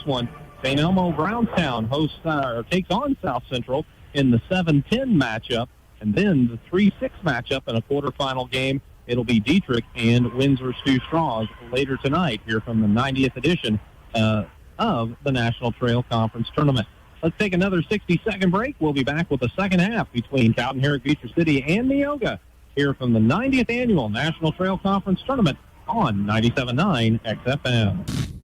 one. St. Elmo Brownstown takes on South Central in the 7-10 matchup. And then the 3-6 matchup in a quarterfinal game, it'll be Dietrich and Windsor Stu Straws later tonight here from the 90th edition of the National Trail Conference Tournament. Let's take another 60-second break. We'll be back with the second half between Cowden, Herrick, Beecher City, and Neoga here from the 90th Annual National Trail Conference Tournament on 97.9 XFM.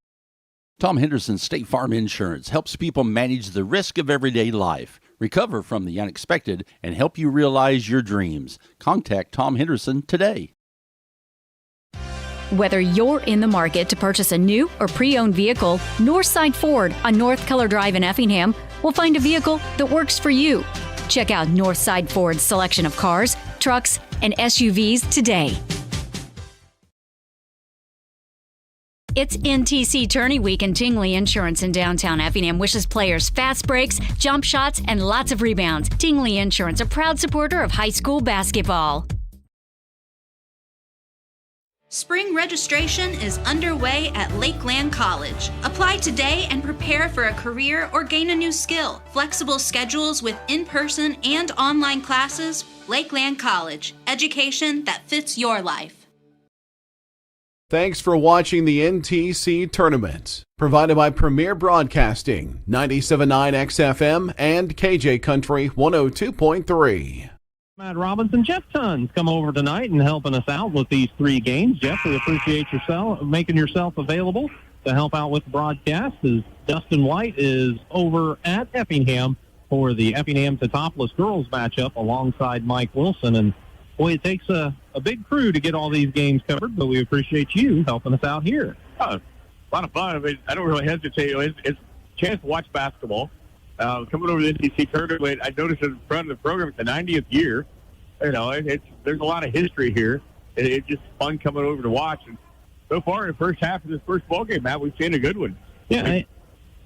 Tom Henderson State Farm Insurance helps people manage the risk of everyday life, recover from the unexpected, and help you realize your dreams. Contact Tom Henderson today. Whether you're in the market to purchase a new or pre-owned vehicle, Northside Ford on North Keller Drive in Effingham will find a vehicle that works for you. Check out Northside Ford's selection of cars, trucks, and SUVs today. It's NTC Tourney Week, and Tingley Insurance in downtown Effingham wishes players fast breaks, jump shots, and lots of rebounds. Tingley Insurance, a proud supporter of high school basketball. Spring registration is underway at Lakeland College. Apply today and prepare for a career or gain a new skill. Flexible schedules with in-person and online classes. Lakeland College. Education that fits your life. Thanks for watching the NTC Tournament, provided by Premier Broadcasting, 97.9 XFM and KJ Country 102.3. Matt Robinson, Jeff Tons come over tonight and helping us out with these three games. Jeff, we appreciate making yourself available to help out with the broadcast, as Dustin White is over at Effingham for the Effingham Teutopolis girls matchup alongside Mike Wilson. And boy, it takes a big crew to get all these games covered, but we appreciate you helping us out here. Oh, a lot of fun. I mean, I don't really hesitate. It's a chance to watch basketball. Coming over to the NTC tournament, I noticed in front of the program, it's the 90th year. You know, there's a lot of history here. It's just fun coming over to watch. And so far, in the first half of this first ball game, Matt, we've seen a good one. Yeah,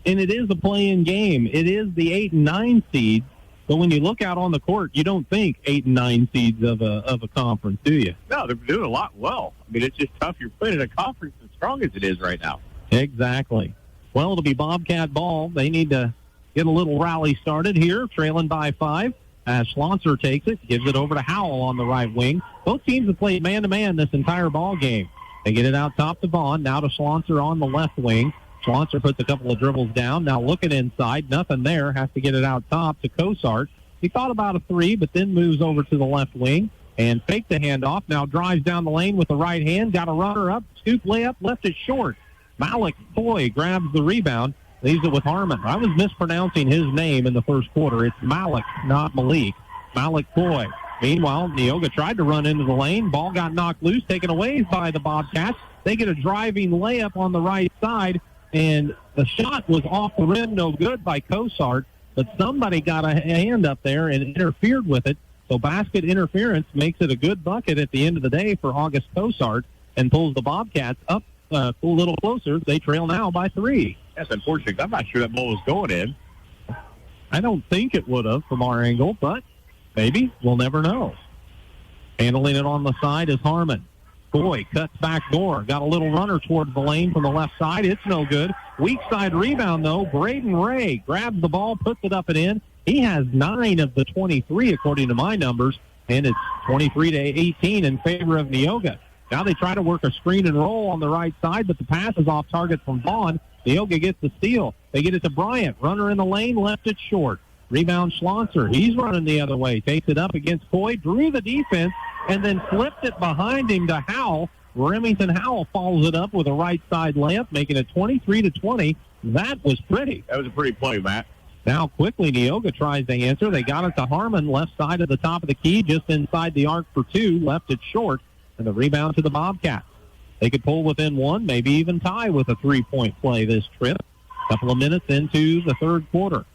and it is a play-in game. It is the 8 and 9 seeds. But when you look out on the court, you don't think 8 and 9 seeds of a conference, do you? No, they're doing a lot well. I mean, it's just tough. You're playing in a conference as strong as it is right now. Exactly. Well, it'll be Bobcat ball. They need to get a little rally started here, trailing by 5. As Schlosser takes it, gives it over to Howell on the right wing. Both teams have played man-to-man this entire ball game. They get it out top to Vaughn, now to Schlosser on the left wing. Schlosser puts a couple of dribbles down, now looking inside, nothing there, has to get it out top to Cosart. He thought about a three, but then moves over to the left wing and faked the handoff, now drives down the lane with the right hand, got a runner up, scoop layup, left it short. Malik Foy grabs the rebound, leaves it with Harmon. I was mispronouncing his name in the first quarter. It's Malik, not Malik. Malik Foy. Meanwhile, Neoga tried to run into the lane. Ball got knocked loose, taken away by the Bobcats. They get a driving layup on the right side, and the shot was off the rim, no good by Cosart, but somebody got a hand up there and interfered with it. So basket interference makes it a good bucket at the end of the day for August Cosart and pulls the Bobcats up a little closer. They trail now by 3. That's unfortunate. I'm not sure that ball was going in. I don't think it would have from our angle, but maybe. We'll never know. Handling it on the side is Harmon. Boy, cuts back door. Got a little runner towards the lane from the left side. It's no good. Weak side rebound, though. Braden Ray grabs the ball, puts it up and in. He has 9 of the 23, according to my numbers, and it's 23-18 in favor of Neoga. Now they try to work a screen and roll on the right side, but the pass is off target from Vaughn. Neoga gets the steal. They get it to Bryant. Runner in the lane, left it short. Rebound Schlosser. He's running the other way. Takes it up against Coy. Drew the defense and then flipped it behind him to Howell. Remington Howell follows it up with a right side layup, making it 23-20. That was pretty. That was a pretty play, Matt. Now quickly Neoga tries to answer. They got it to Harmon, left side of the top of the key, just inside the arc for 2. Left it short. And the rebound to the Bobcats. They could pull within 1, maybe even tie with a 3-point play this trip. Couple of minutes into the third quarter.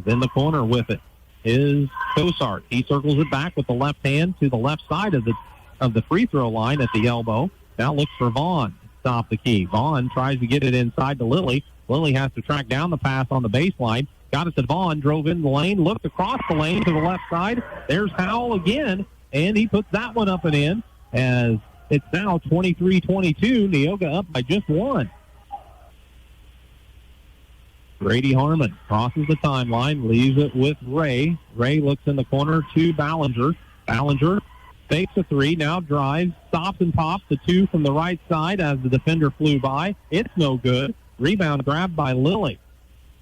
In the corner with it is Cosart. He circles it back with the left hand to the left side of the free throw line at the elbow. Now looks for Vaughn. Stop the key. Vaughn tries to get it inside to Lilly. Lilly has to track down the pass on the baseline. Got it to Vaughn. Drove in the lane. Looked across the lane to the left side. There's Howell again. And he puts that one up and in. As it's now 23-22, Neoga up by just 1. Brady Harmon crosses the timeline, leaves it with Ray. Ray looks in the corner to Ballinger. Ballinger fakes a three, now drives, stops and pops the two from the right side as the defender flew by. It's no good. Rebound grabbed by Lilly.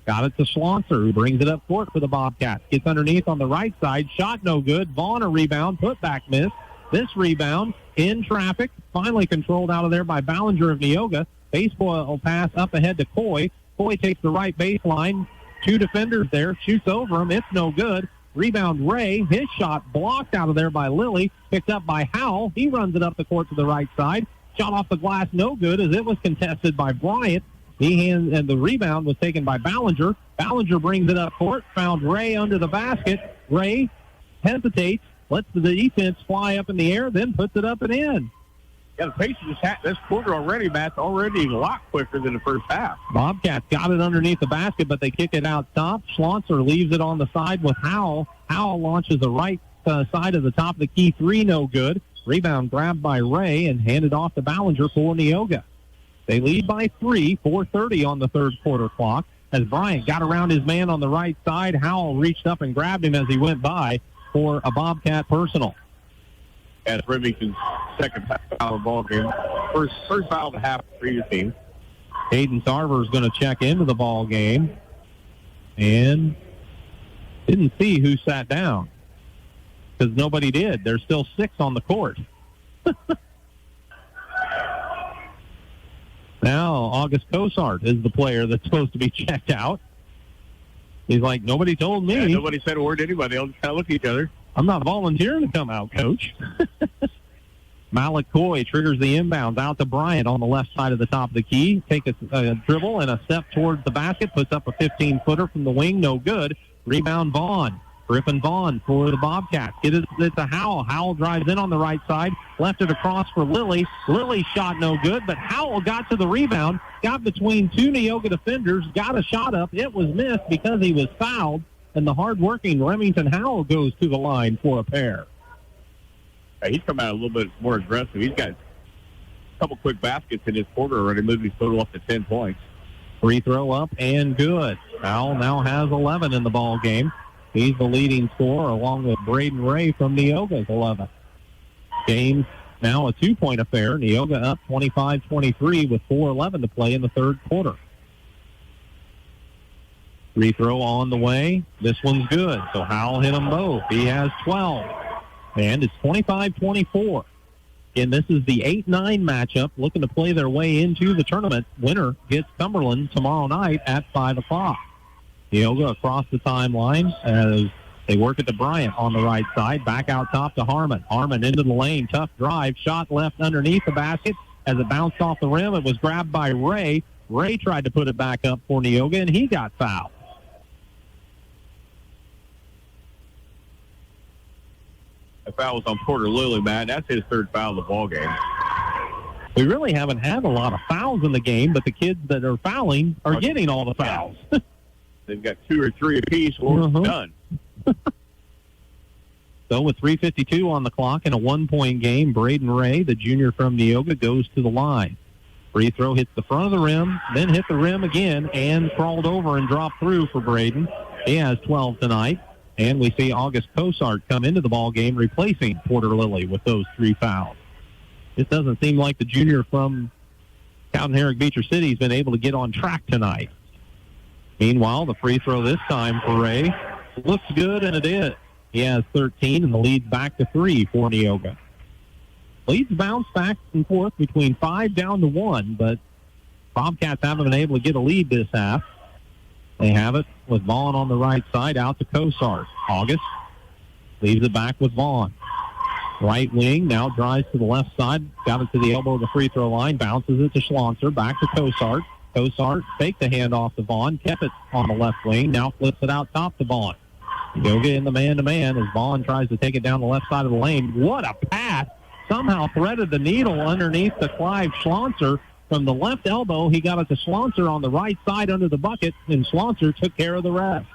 Got it to Schlonser, who brings it up court for the Bobcats. Gets underneath on the right side. Shot no good. Vaughn a rebound. Put back miss. This rebound in traffic. Finally controlled out of there by Ballinger of Neoga. Baseball will pass up ahead to Coy. Coy takes the right baseline. Two defenders there. Shoots over him. It's no good. Rebound Ray. His shot blocked out of there by Lilly. Picked up by Howell. He runs it up the court to the right side. Shot off the glass no good as it was contested by Bryant. And the rebound was taken by Ballinger. Ballinger brings it up court. Found Ray under the basket. Ray hesitates. Lets the defense fly up in the air. Then puts it up and in. Yeah, the pace of this quarter already, Matt's already a lot quicker than the first half. Bobcats got it underneath the basket, but they kick it out top. Schlonser leaves it on the side with Howell. Howell launches the right side of the top of the key three, no good. Rebound grabbed by Ray and handed off to Ballinger for Neoga. They lead by 3, 4:30 on the third quarter clock. As Bryant got around his man on the right side, Howell reached up and grabbed him as he went by for a Bobcat personal. That's Remington's second foul of the ball game. First foul of the half for your team. Hayden Sarver is going to check into the ball game. And didn't see who sat down because nobody did. There's still 6 on the court. Now, August Cosart is the player that's supposed to be checked out. He's like, nobody told me. Yeah, nobody said a word to anybody. They'll just kind of look at each other. I'm not volunteering to come out, Coach. Malik Coy triggers the inbounds out to Bryant on the left side of the top of the key. Take a dribble and a step towards the basket. Puts up a 15-footer from the wing. No good. Rebound Vaughn. Griffin Vaughn for the Bobcats. It's a Howell. Howell drives in on the right side. Left it across for Lilly. Lilly shot no good, but Howell got to the rebound. Got between two Neoga defenders. Got a shot up. It was missed because he was fouled. And the hard-working Remington Howell goes to the line for a pair. He's come out a little bit more aggressive. He's got a couple quick baskets in his quarter already, moved his total up to 10 points. Free throw up and good. Howell now has 11 in the ball game. He's the leading scorer along with Braden Ray from Neoga's 11. Game now a 2-point affair. Neoga up 25-23 with 4:11 to play in the third quarter. Free throw on the way. This one's good. So Howell hit them both. He has 12. And it's 25-24. And this is the 8-9 matchup looking to play their way into the tournament. Winner gets Cumberland tomorrow night at 5 o'clock. Neoga across the timeline as they work it to Bryant on the right side. Back out top to Harmon. Harmon into the lane. Tough drive. Shot left underneath the basket. As it bounced off the rim, it was grabbed by Ray. Ray tried to put it back up for Neoga, and he got fouled. The foul was on Porter Lilly, man. That's his third foul of the ball game. We really haven't had a lot of fouls in the game, but the kids that are fouling are getting all the fouls. They've got 2 or 3 apiece. Well, done. So with 3:52 on the clock in a 1-point game, Braden Ray, the junior from Neoga, goes to the line. Free throw hits the front of the rim, then hit the rim again, and crawled over and dropped through for Braden. He has 12 tonight. And we see August Cosart come into the ball game, replacing Porter Lilly with those 3 fouls. It doesn't seem like the junior from Cowden, Herrick, Beecher City has been able to get on track tonight. Meanwhile, the free throw this time for Ray looks good, and it is. He has 13, and the lead's back to 3 for Neoga. Leads bounce back and forth between 5 down to 1, but Bobcats haven't been able to get a lead this half. They have it with Vaughn on the right side out to Cosart. August leaves it back with Vaughn. Right wing now drives to the left side. Got it to the elbow of the free throw line. Bounces it to Schlonser. Back to Cosart. Cosart faked the handoff to Vaughn. Kept it on the left wing. Now flips it out top to Vaughn. Neoga in the man-to-man as Vaughn tries to take it down the left side of the lane. What a pass. Somehow threaded the needle underneath to Clive Schlonser. From the left elbow, he got it to Schlonser on the right side under the bucket, and Schlonser took care of the rest.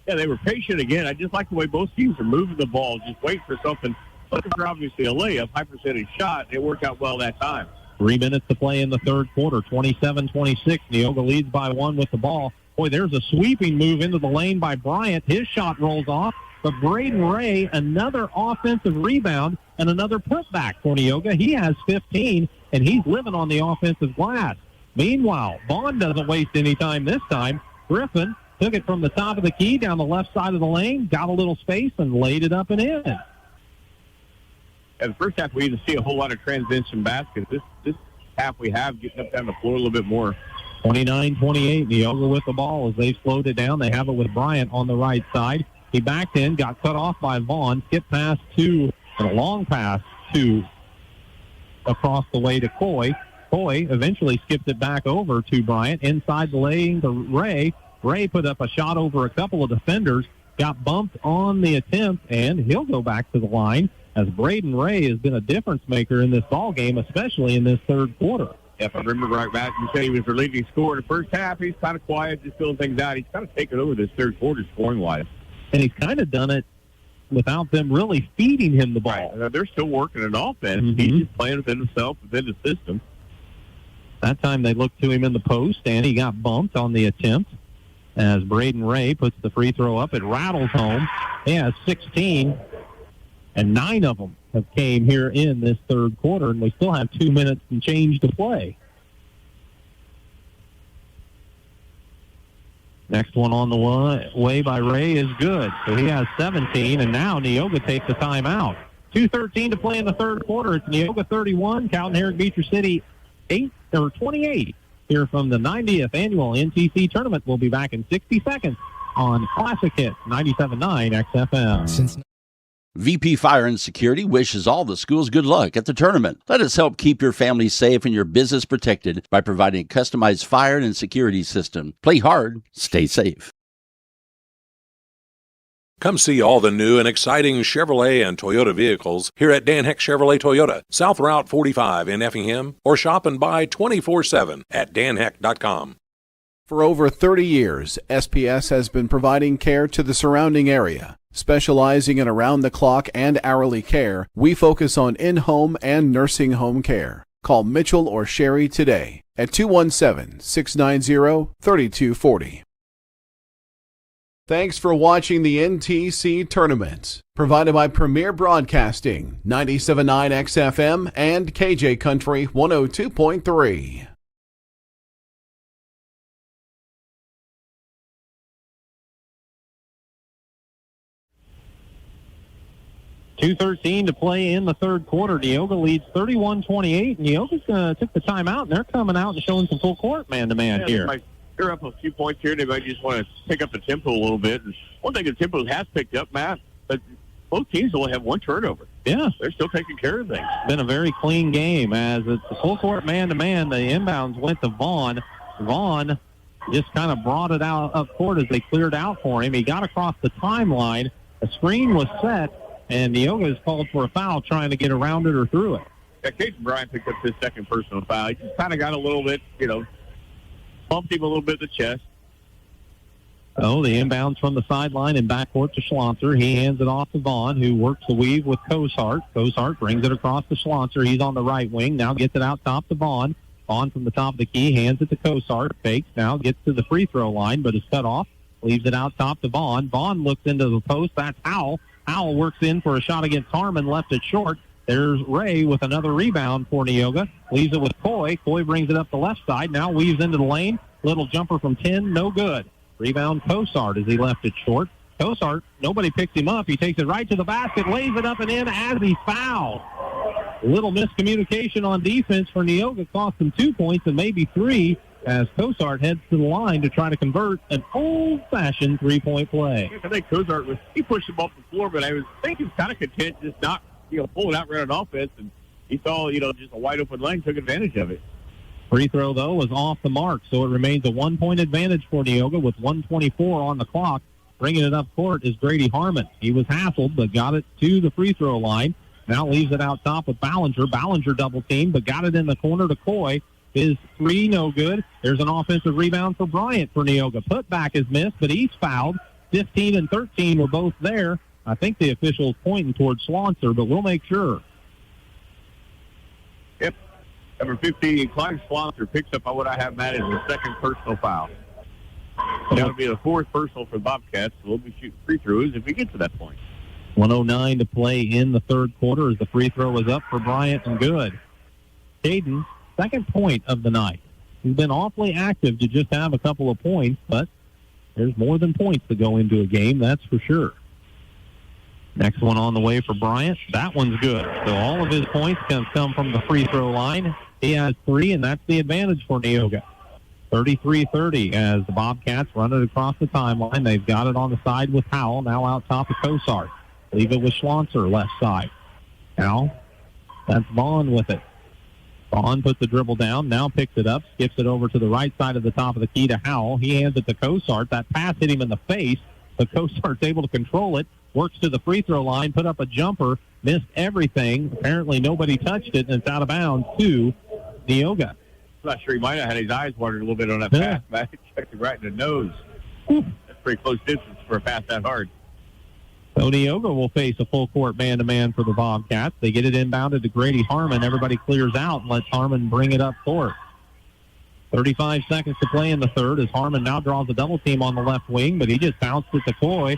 Yeah, they were patient again. I just like the way both teams are moving the ball, just wait for something. Looking for obviously a layup, high percentage shot. It worked out well that time. 3 minutes to play in the third quarter, 27-26. Neoga leads by 1 with the ball. Boy, there's a sweeping move into the lane by Bryant. His shot rolls off, but Braden Ray, another offensive rebound and another putback for Neoga. He has 15, and he's living on the offensive glass. Meanwhile, Vaughn doesn't waste any time this time. Griffin took it from the top of the key down the left side of the lane, got a little space, and laid it up and in. In the first half, we didn't see a whole lot of transition baskets. This half we have getting up down the floor a little bit more. 29-28, Neoga with the ball as they've slowed it down. They have it with Bryant on the right side. He backed in, got cut off by Vaughn, skipped pass to, and a long pass to across the way to Coy. Coy eventually skipped it back over to Bryant. Inside the lane to Ray. Ray put up a shot over a couple of defenders, got bumped on the attempt, and he'll go back to the line as Braden Ray has been a difference maker in this ball game, especially in this third quarter. If I remember right, Matt, you said he was the leading scorer in the first half. He's kind of quiet, just filling things out. He's kind of taken over this third quarter scoring-wise. And he's kind of done it without them really feeding him the ball. Right. They're still working an offense. Mm-hmm. He's just playing within himself, within the system. That time they looked to him in the post, and he got bumped on the attempt. As Braden Ray puts the free throw up, it rattles home. He has 16, and 9 of them have came here in this third quarter, and we still have 2 minutes and change to play. Next one on the way by Ray is good. So he has 17, and now Neoga takes a timeout. 2:13 to play in the third quarter. It's Neoga 31, Cowden, Herrick, Beecher City 28. Here from the 90th annual NTC tournament. We'll be back in 60 seconds on Classic Hits 97.9 XFM. VP Fire and Security wishes all the schools good luck at the tournament. Let us help keep your family safe and your business protected by providing a customized fire and security system. Play hard, stay safe. Come see all the new and exciting Chevrolet and Toyota vehicles here at Dan Heck Chevrolet Toyota, South Route 45 in Effingham, or shop and buy 24/7 at danheck.com. For over 30 years, SPS has been providing care to the surrounding area. Specializing in around-the-clock and hourly care, we focus on in-home and nursing home care. Call Mitchell or Sherry today at 217-690-3240. Thanks for watching the NTC Tournament, provided by Premier Broadcasting, 97.9 XFM and KJ Country 102.3. $2:13 to play in the third quarter. Neoga leads 31-28. Neoga's took the timeout, and they're coming out and showing some full court man-to-man here. They're up a few points here. They might just want to pick up the tempo a little bit. And one thing the tempo has picked up, Matt, but both teams only have one turnover. Yeah. They're still taking care of things. Been a very clean game as it's a full court man-to-man. The inbounds went to Vaughn. Vaughn just kind of brought it out up court as they cleared out for him. He got across the timeline. A screen was set. And Neoga is called for a foul trying to get around it or through it. Yeah, Caden Bryant picked up his second personal foul. He just kind of got a little bit, bumped him a little bit in the chest. Oh, the inbounds from the sideline and backcourt to Schlonser. He hands it off to Vaughn, who works the weave with Cozart. Cozart brings it across to Schlonser. He's on the right wing. Now gets it out top to Vaughn. Vaughn from the top of the key hands it to Cozart. Fakes now, gets to the free throw line, but is cut off. Leaves it out top to Vaughn. Vaughn looks into the post. That's Howell. Howell works in for a shot against Harmon, left it short. There's Ray with another rebound for Neoga. Leaves it with Coy. Coy brings it up the left side. Now weaves into the lane. Little jumper from 10, no good. Rebound Cozart as he left it short. Cozart, nobody picks him up. He takes it right to the basket, lays it up and in as he's fouled. A little miscommunication on defense for Neoga cost them 2 points and maybe 3 as Cozart heads to the line to try to convert an old-fashioned three-point play. I think Cozart he pushed him off the floor, but I think he was kind of content just not, pulling out running offense, and he saw, just a wide-open lane, took advantage of it. Free throw, though, was off the mark, so it remains a 1-point advantage for Neoga with 1:24 on the clock. Bringing it up court is Grady Harmon. He was hassled, but got it to the free throw line. Now leaves it out top with Ballinger. Ballinger double-teamed, but got it in the corner to Coy. His three, no good. There's an offensive rebound for Bryant for Neoga. Putback is missed, but he's fouled. 15 and 13 were both there. I think the official's pointing towards Schlonser, but we'll make sure. Yep. Number 15, Clyde Schlonser picks up what I have, Matt, is the second personal foul. That would be the fourth personal for the Bobcats. So we'll be shooting free throws if we get to that point. 1:09 to play in the third quarter as the free throw is up for Bryant and good. Cowden, second point of the night. He's been awfully active to just have a couple of points, but there's more than points to go into a game, that's for sure. Next one on the way for Bryant. That one's good. So all of his points can come from the free throw line. He has 3, and that's the advantage for Neoga. 33-30 as the Bobcats run it across the timeline. They've got it on the side with Howell, now out top of Cosart. Leave it with Schlonser, left side. Now, that's Vaughn with it. Vaughn puts the dribble down, now picks it up, skips it over to the right side of the top of the key to Howell. He hands it to Cosart. That pass hit him in the face, but Cosart's able to control it. Works to the free throw line, put up a jumper, missed everything. Apparently nobody touched it, and it's out of bounds to Neoga. I'm not sure he might have had his eyes watered a little bit on that pass, but he checked it right in the nose. That's pretty close distance for a pass that hard. So Neoga will face a full court man-to-man for the Bobcats. They get it inbounded to Grady Harmon. Everybody clears out and lets Harmon bring it up court. 35 seconds to play in the third as Harmon now draws a double team on the left wing, but he just bounced it to Coy.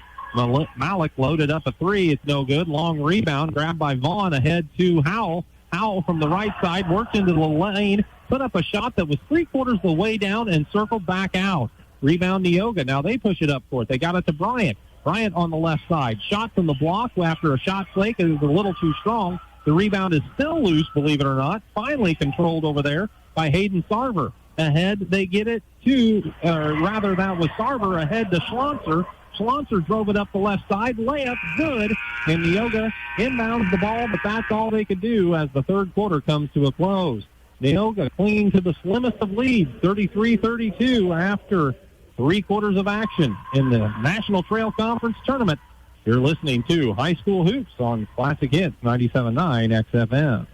Malik loaded up a 3. It's no good. Long rebound grabbed by Vaughn ahead to Howell. Howell from the right side worked into the lane, put up a shot that was 3/4 of the way down and circled back out. Rebound Neoga. Now they push it up court. They got it to Bryant. Bryant on the left side. Shot from the block after a shot flake. It was a little too strong. The rebound is still loose, believe it or not. Finally controlled over there by Hayden Sarver. Ahead, they get it to, that was Sarver ahead to Schlonser. Schlonser drove it up the left side. Layup, good. And Neoga inbounds the ball, but that's all they could do as the third quarter comes to a close. Neoga clinging to the slimmest of leads, 33-32 after 3 quarters of action in the National Trail Conference Tournament. You're listening to High School Hoops on Classic Hits 97.9 XFM.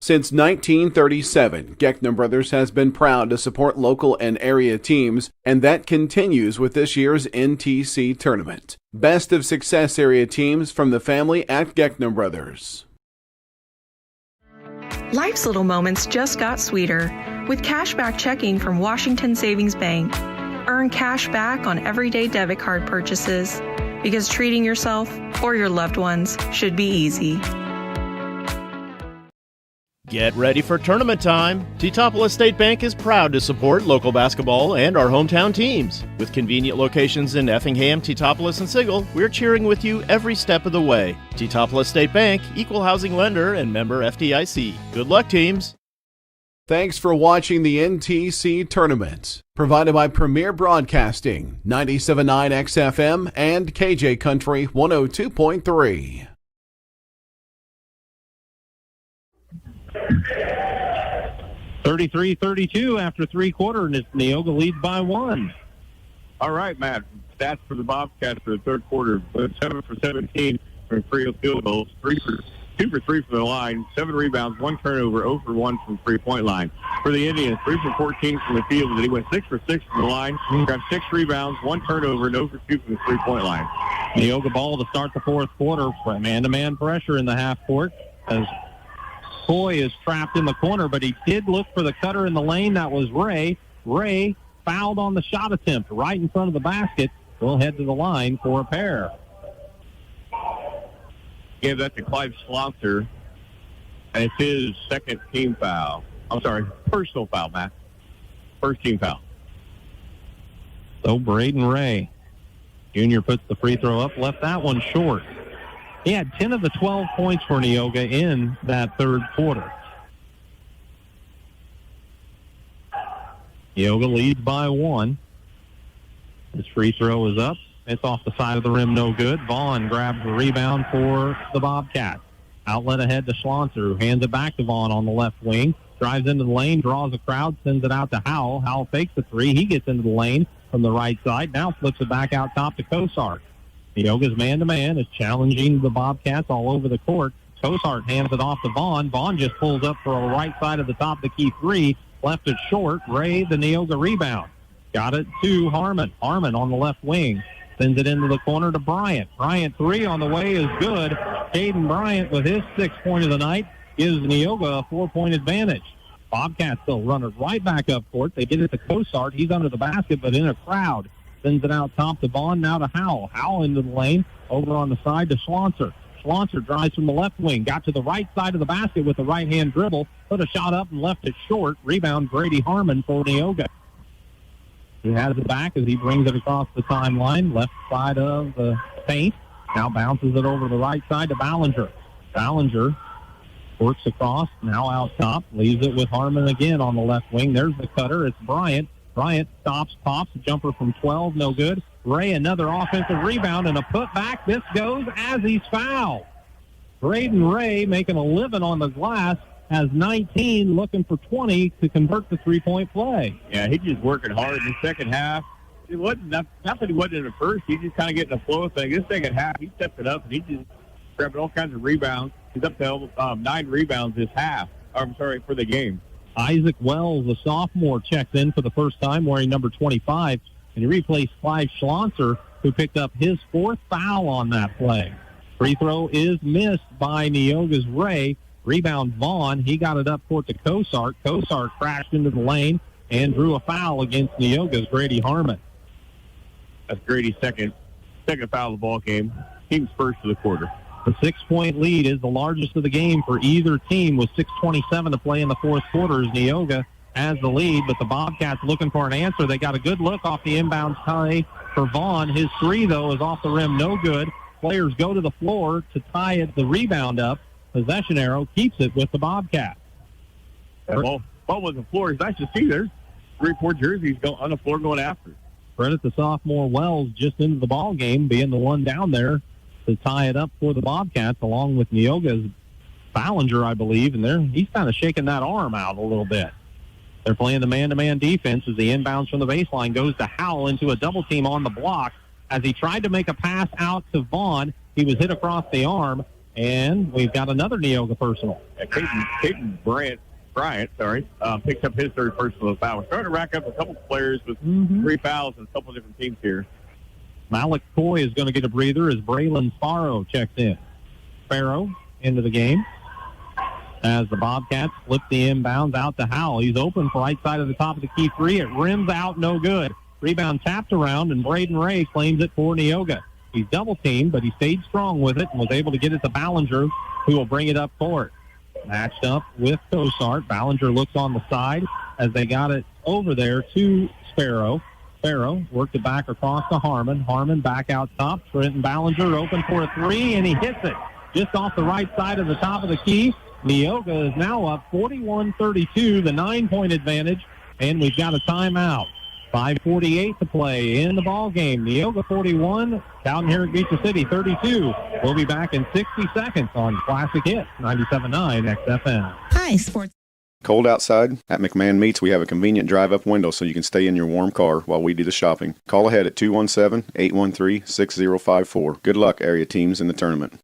Since 1937, Geckner Brothers has been proud to support local and area teams, and that continues with this year's NTC tournament. Best of Success area teams from the family at Geckner Brothers. Life's little moments just got sweeter with cashback checking from Washington Savings Bank. Earn cash back on everyday debit card purchases because treating yourself or your loved ones should be easy. Get ready for tournament time. Teutopolis State Bank is proud to support local basketball and our hometown teams. With convenient locations in Effingham, Teutopolis, and Sigel, we're cheering with you every step of the way. Teutopolis State Bank, equal housing lender and member FDIC. Good luck, teams. Thanks for watching the NTC Tournament, provided by Premier Broadcasting, 97.9 XFM and KJ Country 102.3. 33-32 after 3 quarters, and Neoga leads by 1. All right, Matt. Stats for the Bobcats for the third quarter: 7 for 17 from free field goals, 2 for 3 from the line, 7 rebounds, 1 turnover, 0 for 1 from the 3-point line. For the Indians, 3 for 14 from the field, and he went 6 for 6 from the line, grabbed 6 rebounds, 1 turnover, and 0 for 2 from the 3-point line. Neoga ball to start the fourth quarter. Man-to-man pressure in the half court as Coy is trapped in the corner, but he did look for the cutter in the lane. That was Ray. Ray fouled on the shot attempt right in front of the basket. We'll head to the line for a pair. Gave that to Clive Schlonser, and it's his second team foul. I'm sorry, personal foul, Matt. First team foul. So Braden Ray, Jr. puts the free throw up, left that one short. He had 10 of the 12 points for Neoga in that third quarter. Neoga leads by 1. His free throw is up. It's off the side of the rim, no good. Vaughn grabs the rebound for the Bobcats. Outlet ahead to Schlonser, who hands it back to Vaughn on the left wing. Drives into the lane, draws a crowd, sends it out to Howell. Howell fakes the 3. He gets into the lane from the right side. Now flips it back out top to Cosart. Neoga's man-to-man is challenging the Bobcats all over the court. Cosart hands it off to Vaughn. Vaughn just pulls up for a right side of the top of the key 3. Left it short. Ray, the Neoga rebound. Got it to Harmon. Harmon on the left wing. Sends it into the corner to Bryant. Bryant 3 on the way is good. Caden Bryant with his 6th point of the night gives Neoga a 4-point advantage. Bobcats still running right back up court. They get it to Cosart. He's under the basket, but in a crowd. Sends it out top to Vaughn, now to Howell. Howell into the lane, over on the side to Schlonser. Schlonser drives from the left wing, got to the right side of the basket with the right-hand dribble, put a shot up and left it short. Rebound, Grady Harmon for Neoga. He has it back as he brings it across the timeline, left side of the paint. Now bounces it over the right side to Ballinger. Ballinger works across, now out top, leaves it with Harmon again on the left wing. There's the cutter. It's Bryant. Bryant stops, pops, jumper from 12, no good. Ray, another offensive rebound and a putback. This goes as he's fouled. Braden Ray making a living on the glass, has 19, looking for 20 to convert the three-point play. Yeah, he's just working hard in the second half. It wasn't not that he wasn't in the first. He's just kind of getting a flow thing. This second half, he stepped it up and he just grabbing all kinds of rebounds. He's up to 9 rebounds this half. For the game. Isaac Wells, a sophomore, checks in for the first time wearing number 25, and he replaced Clive Schlonser, who picked up his 4th foul on that play. Free throw is missed by Neoga's Ray. Rebound Vaughn. He got it up court to Cosart. Cosart crashed into the lane and drew a foul against Neoga's Grady Harmon. That's Grady's second foul of the ball game. Team's first of the quarter. The 6-point lead is the largest of the game for either team with 6:27 to play in the fourth quarter as Neoga has the lead, but the Bobcats looking for an answer. They got a good look off the inbounds tie for Vaughn. His three, though, is off the rim, no good. Players go to the floor to tie it, the rebound up. Possession arrow keeps it with the Bobcats. Ball was the floor. It's nice to see there's 3-4 jerseys on the floor going after. Credit the sophomore Wells just into the ball game, being the one down there to tie it up for the Bobcats, along with Neoga's Ballinger, I believe, and he's kind of shaking that arm out a little bit. They're playing the man-to-man defense as the inbounds from the baseline goes to Howell into a double team on the block. As he tried to make a pass out to Vaughn, he was hit across the arm, and we've got another Neoga personal. Caden Bryant, picks up his third personal foul. We're starting to rack up a couple players with 3 fouls and a couple different teams here. Malik Coy is going to get a breather as Braylon Sparrow checks in. Sparrow into the game as the Bobcats flip the inbounds out to Howell. He's open for right side of the top of the key three. It rims out, no good. Rebound tapped around, and Braden Ray claims it for Neoga. He's double-teamed, but he stayed strong with it and was able to get it to Ballinger, who will bring it up court. Matched up with Cosart. Ballinger looks on the side as they got it over there to Sparrow. Sparrow worked it back across to Harmon. Harmon back out top. Trenton Ballinger open for a three, and he hits it just off the right side of the top of the key. Neoga is now up 41-32, the 9-point advantage, and we've got a timeout. 5:48 to play in the ball game. Neoga 41, Cowden Herrick Beecher City 32. We'll be back in 60 seconds on Classic Hits 97.9 XFM. Hi, sports. Cold outside? At McMahon Meats, we have a convenient drive-up window so you can stay in your warm car while we do the shopping. Call ahead at 217-813-6054. Good luck, area teams, in the tournament.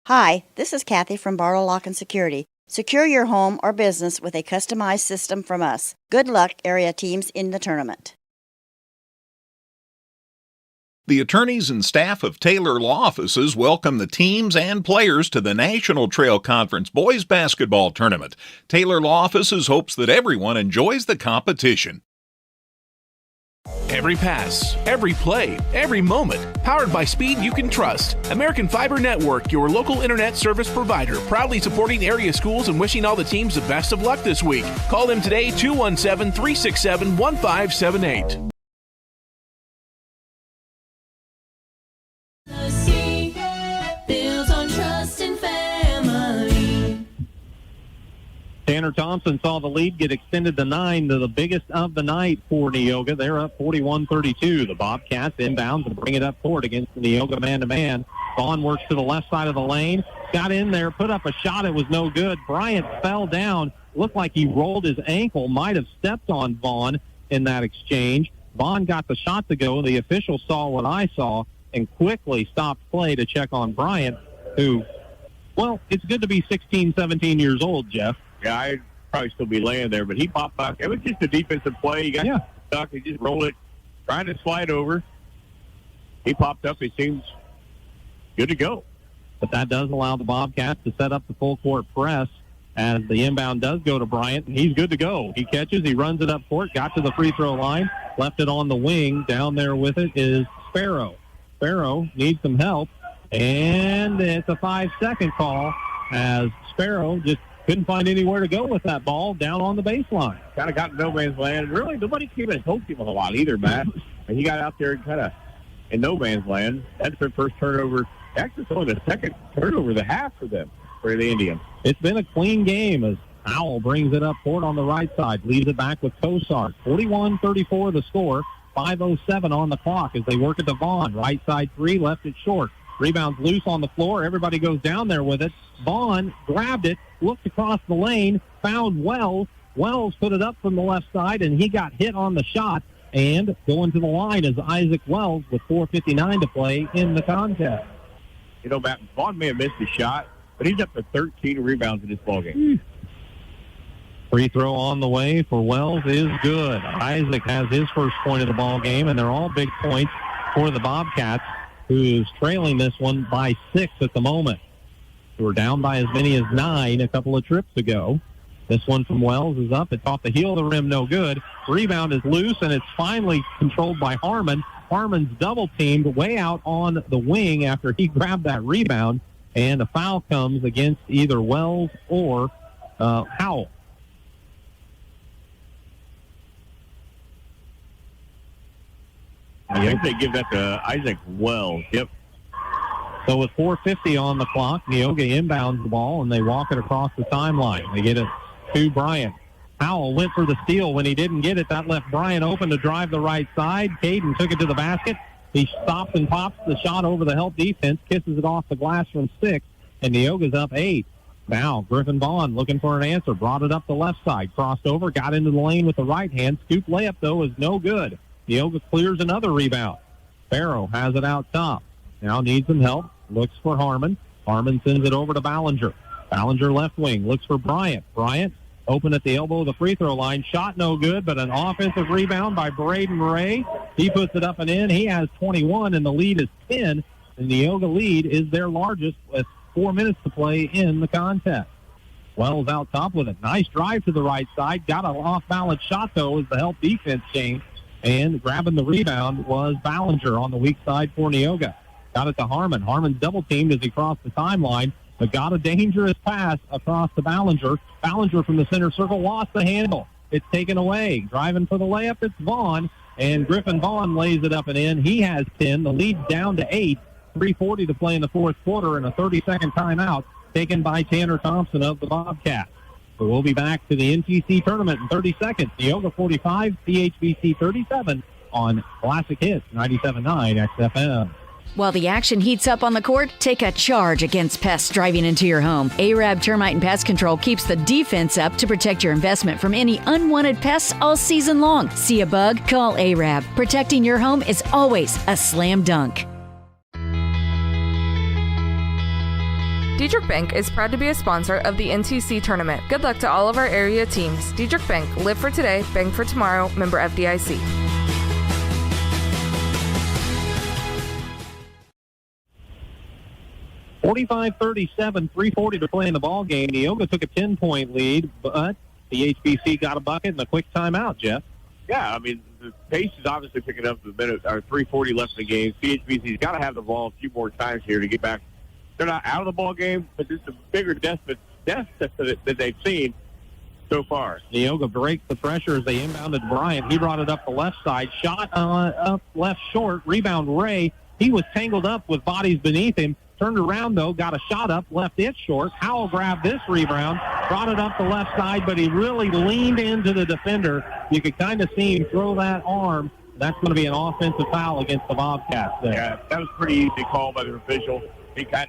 Hi, this is Kathy from Barlow Lock and Security. Secure your home or business with a customized system from us. Good luck, area teams, in the tournament. The attorneys and staff of Taylor Law Offices welcome the teams and players to the National Trail Conference Boys Basketball Tournament. Taylor Law Offices hopes that everyone enjoys the competition. Every pass, every play, every moment. Powered by speed you can trust. American Fiber Network, your local internet service provider. Proudly supporting area schools and wishing all the teams the best of luck this week. Call them today, 217-367-1578. Tanner Thompson saw the lead get extended to 9, to the biggest of the night for Neoga. They're up 41-32. The Bobcats inbounds and bring it up court against the Neoga man-to-man. Vaughn works to the left side of the lane. Got in there, put up a shot. It was no good. Bryant fell down. Looked like he rolled his ankle. Might have stepped on Vaughn in that exchange. Vaughn got the shot to go. The official saw what I saw and quickly stopped play to check on Bryant, who, well, it's good to be 16, 17 years old, Jeff. Yeah, I'd probably still be laying there, but he popped back. It was just a defensive play. He got stuck. He just rolled it, trying to slide over. He popped up. He seems good to go. But that does allow the Bobcats to set up the full court press as the inbound does go to Bryant, and he's good to go. He catches, he runs it up court, got to the free throw line, left it on the wing. Down there with it is Sparrow. Sparrow needs some help, and it's a 5-second call as Sparrow just couldn't find anywhere to go with that ball down on the baseline. Kind of got in no man's land. Really, nobody came and helped him a lot either, Matt. And he got out there and kind of in no man's land. That's their first turnover. Actually, it's only the second turnover of the half for them, for the Indians. It's been a clean game as Howell brings it up court on the right side, leaves it back with Kosar. 41-34 the score, 5:07 on the clock as they work it to Vaughn. Right side three, left it short. Rebound's loose on the floor. Everybody goes down there with it. Vaughn grabbed it, looked across the lane, found Wells. Wells put it up from the left side, and he got hit on the shot. And going to the line is Isaac Wells with 4:59 to play in the contest. You know, Matt, Vaughn may have missed a shot, but he's up to 13 rebounds in this ballgame. Free throw on the way for Wells is good. Isaac has his first point of the ball game, and they're all big points for the Bobcats, who's trailing this one by 6 at the moment. They were down by as many as 9 a couple of trips ago. This one from Wells is up. It's off the heel of the rim, no good. Rebound is loose, and it's finally controlled by Harmon. Harmon's double-teamed way out on the wing after he grabbed that rebound, and a foul comes against either Wells or Howell. I think they give that to Isaac Wells. Yep. So with 4:50 on the clock, Neoga inbounds the ball, and they walk it across the timeline. They get it to Bryant. Howell went for the steal. When he didn't get it, that left Bryant open to drive the right side. Cowden took it to the basket. He stops and pops the shot over the help defense, kisses it off the glass from 6, and Neoga's up 8. Now, Griffin Vaughn looking for an answer. Brought it up the left side. Crossed over, got into the lane with the right hand. Scoop layup, though, is no good. Neoga clears another rebound. Barrow has it out top. Now needs some help. Looks for Harmon. Harmon sends it over to Ballinger. Ballinger left wing. Looks for Bryant. Bryant open at the elbow of the free throw line. Shot no good, but an offensive rebound by Braden Ray. He puts it up and in. He has 21, and the lead is 10. And the Neoga lead is their largest with 4 minutes to play in the contest. Wells out top with it. Nice drive to the right side. Got an off-balance shot, though, as the help defense changed. And grabbing the rebound was Ballinger on the weak side for Neoga. Got it to Harmon. Harmon's double-teamed as he crossed the timeline, but got a dangerous pass across to Ballinger. Ballinger from the center circle lost the handle. It's taken away. Driving for the layup, it's Vaughn, and Griffin Vaughn lays it up and in. He has 10. The lead's down to 8. 3:40 to play in the fourth quarter, and a 30-second timeout taken by Tanner Thompson of the Bobcats. So we'll be back to the NTC tournament in 30 seconds. Neoga 45, CHBC 37 on Classic Hits 97.9 XFM. While the action heats up on the court, take a charge against pests driving into your home. Arab Termite and Pest Control keeps the defense up to protect your investment from any unwanted pests all season long. See a bug? Call Arab. Protecting your home is always a slam dunk. Diedrich Bank is proud to be a sponsor of the NTC tournament. Good luck to all of our area teams. Diedrich Bank, live for today, bank for tomorrow, member FDIC. (45-37), 3:40 to play in the ball game. Neoga took a 10-point lead, but the HBC got a bucket and a quick timeout, Jeff. Yeah, I mean, the pace is obviously picking up the minute, or 3:40 left in the game. CHBC's got to have the ball a few more times here to get back. They're not out of the ball game, but it's a bigger deficit that they've seen so far. Neoga breaks the pressure as they inbounded Bryant. He brought it up the left side. Shot up left short. Rebound Ray. He was tangled up with bodies beneath him. Turned around, though, got a shot up, left it short. Howell grabbed this rebound, brought it up the left side, but he really leaned into the defender. You could kind of see him throw that arm. That's going to be an offensive foul against the Bobcats there. Yeah, that was pretty easy call by the official. I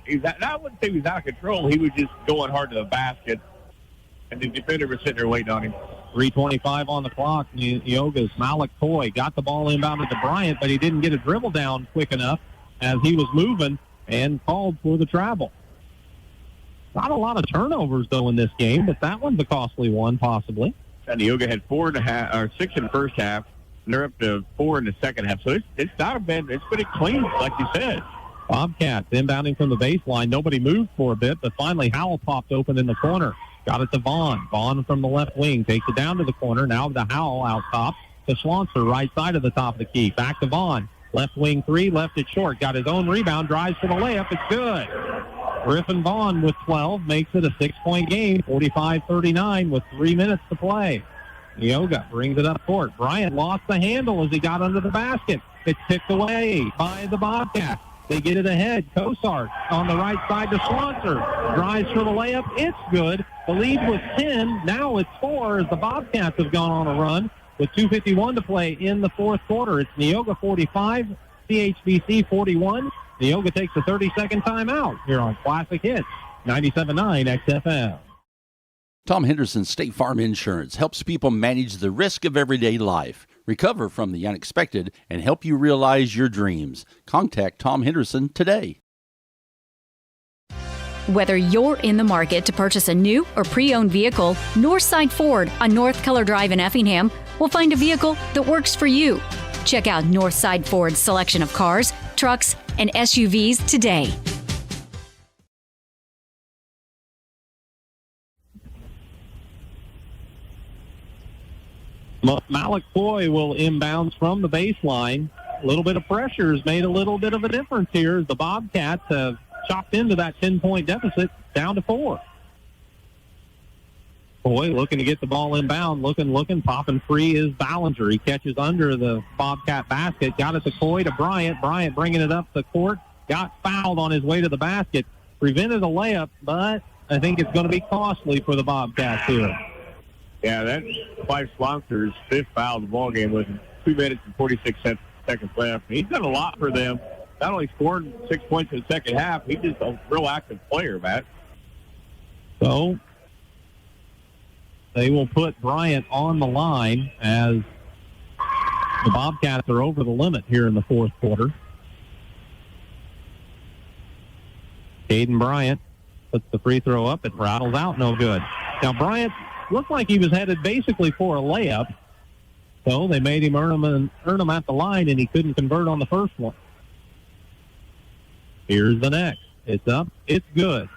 wouldn't say he was out of control. He was just going hard to the basket, and the defender was sitting there waiting on him. 3:25 on the clock. Neoga's Malik Toy got the ball inbounded to Bryant, but he didn't get a dribble down quick enough as he was moving and called for the travel. Not a lot of turnovers, though, in this game, but that one's a costly one, possibly. And Neoga had 6 in the first half, and they're up to 4 in the second half. So it's not been, it's pretty clean, like you said. Bobcats inbounding from the baseline. Nobody moved for a bit, but finally Howell popped open in the corner. Got it to Vaughn. Vaughn from the left wing takes it down to the corner. Now to Howell out top. To Schlonser, right side of the top of the key. Back to Vaughn. Left wing three, left it short. Got his own rebound, drives for the layup. It's good. Griffin Vaughn with 12 makes it a 6-point game, 45-39 with 3 minutes to play. Neoga brings it up court. Bryant lost the handle as he got under the basket. It's picked away by the Bobcats. They get it ahead. Kosar on the right side to Schlonser. Drives for the layup. It's good. The lead was 10. Now it's 4 as the Bobcats have gone on a run with 2:51 to play in the fourth quarter. It's Neoga 45, CHBC 41. Neoga takes a 30-second timeout here on Classic Hits 97.9 XFM. Tom Henderson State Farm Insurance helps people manage the risk of everyday life, recover from the unexpected, and help you realize your dreams. Contact Tom Henderson today. Whether you're in the market to purchase a new or pre-owned vehicle, Northside Ford on North Keller Drive in Effingham will find a vehicle that works for you. Check out Northside Ford's selection of cars, trucks, and SUVs today. Malik Coy will inbounds from the baseline. A little bit of pressure has made a little bit of a difference here as the Bobcats have chopped into that 10-point deficit down to 4. Coy looking to get the ball inbound, looking, popping free is Ballinger. He catches under the Bobcat basket, got it to Coy to Bryant. Bryant bringing it up the court, got fouled on his way to the basket, prevented a layup, but I think it's going to be costly for the Bobcats here. Yeah, that's Clive Slonser's 5th foul of the ball game with 2 minutes and 46 seconds left. He's done a lot for them. Not only scored 6 points in the second half, he's just a real active player, Matt. So they will put Bryant on the line as the Bobcats are over the limit here in the fourth quarter. Caden Bryant puts the free throw up. It rattles out, no good. Now Bryant looked like he was headed basically for a layup, so they made him earn him at the line, and he couldn't convert on the first one. Here's the next. It's up. It's good.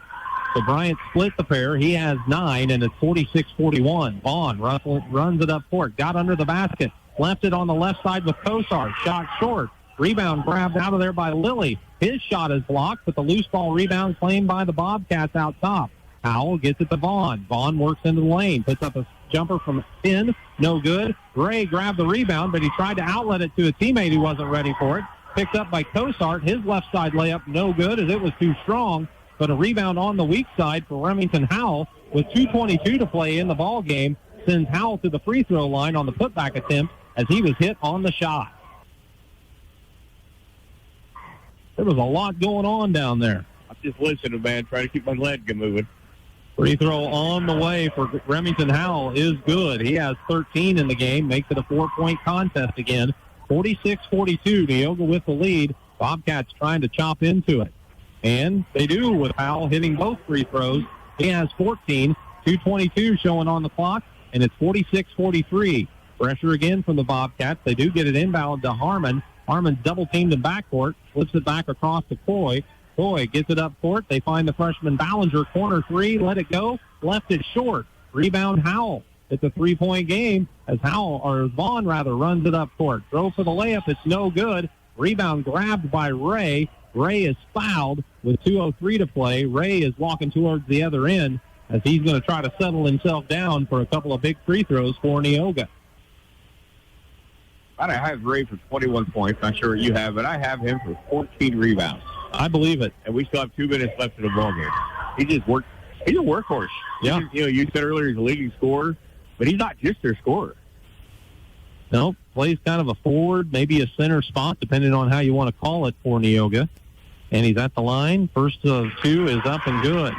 So Bryant split the pair. He has 9, and it's 46-41. Vaughn runs it up court. Got under the basket. Left it on the left side with Kosar. Shot short. Rebound grabbed out of there by Lilly. His shot is blocked, but the loose ball rebound claimed by the Bobcats out top. Howell gets it to Vaughn. Vaughn works into the lane. Puts up a jumper from 10. No good. Ray grabbed the rebound, but he tried to outlet it to a teammate who wasn't ready for it. Picked up by Kosart. His left side layup no good as it was too strong. But a rebound on the weak side for Remington Howell with 2:22 to play in the ball game sends Howell to the free throw line on the putback attempt as he was hit on the shot. There was a lot going on down there. I'm just listening, man, trying to keep my leg moving. Free throw on the way for Remington Howell is good. He has 13 in the game, makes it a 4-point contest again. 46-42, Neoga with the lead. Bobcats trying to chop into it. And they do with Howell hitting both free throws. He has 14, 2:22 showing on the clock, and it's 46-43. Pressure again from the Bobcats. They do get it inbound to Harmon. Harmon's double-teamed in backcourt, flips it back across to Coy. Coy gets it up court. They find the freshman Ballinger, corner three, let it go, left it short. Rebound Howell. It's a 3-point game as Vaughn runs it up court. Throw for the layup. It's no good. Rebound grabbed by Ray. Ray is fouled with 2:03 to play. Ray is walking towards the other end as he's going to try to settle himself down for a couple of big free throws for Neoga. I have Ray for 21 points. Not sure what you have, but I have him for 14 rebounds. I believe it. And we still have 2 minutes left in the ball game. He's a workhorse. Yeah. You said earlier he's a leading scorer, but he's not just their scorer. No, plays kind of a forward, maybe a center spot, depending on how you want to call it for Neoga. And he's at the line. First of 2 is up and good.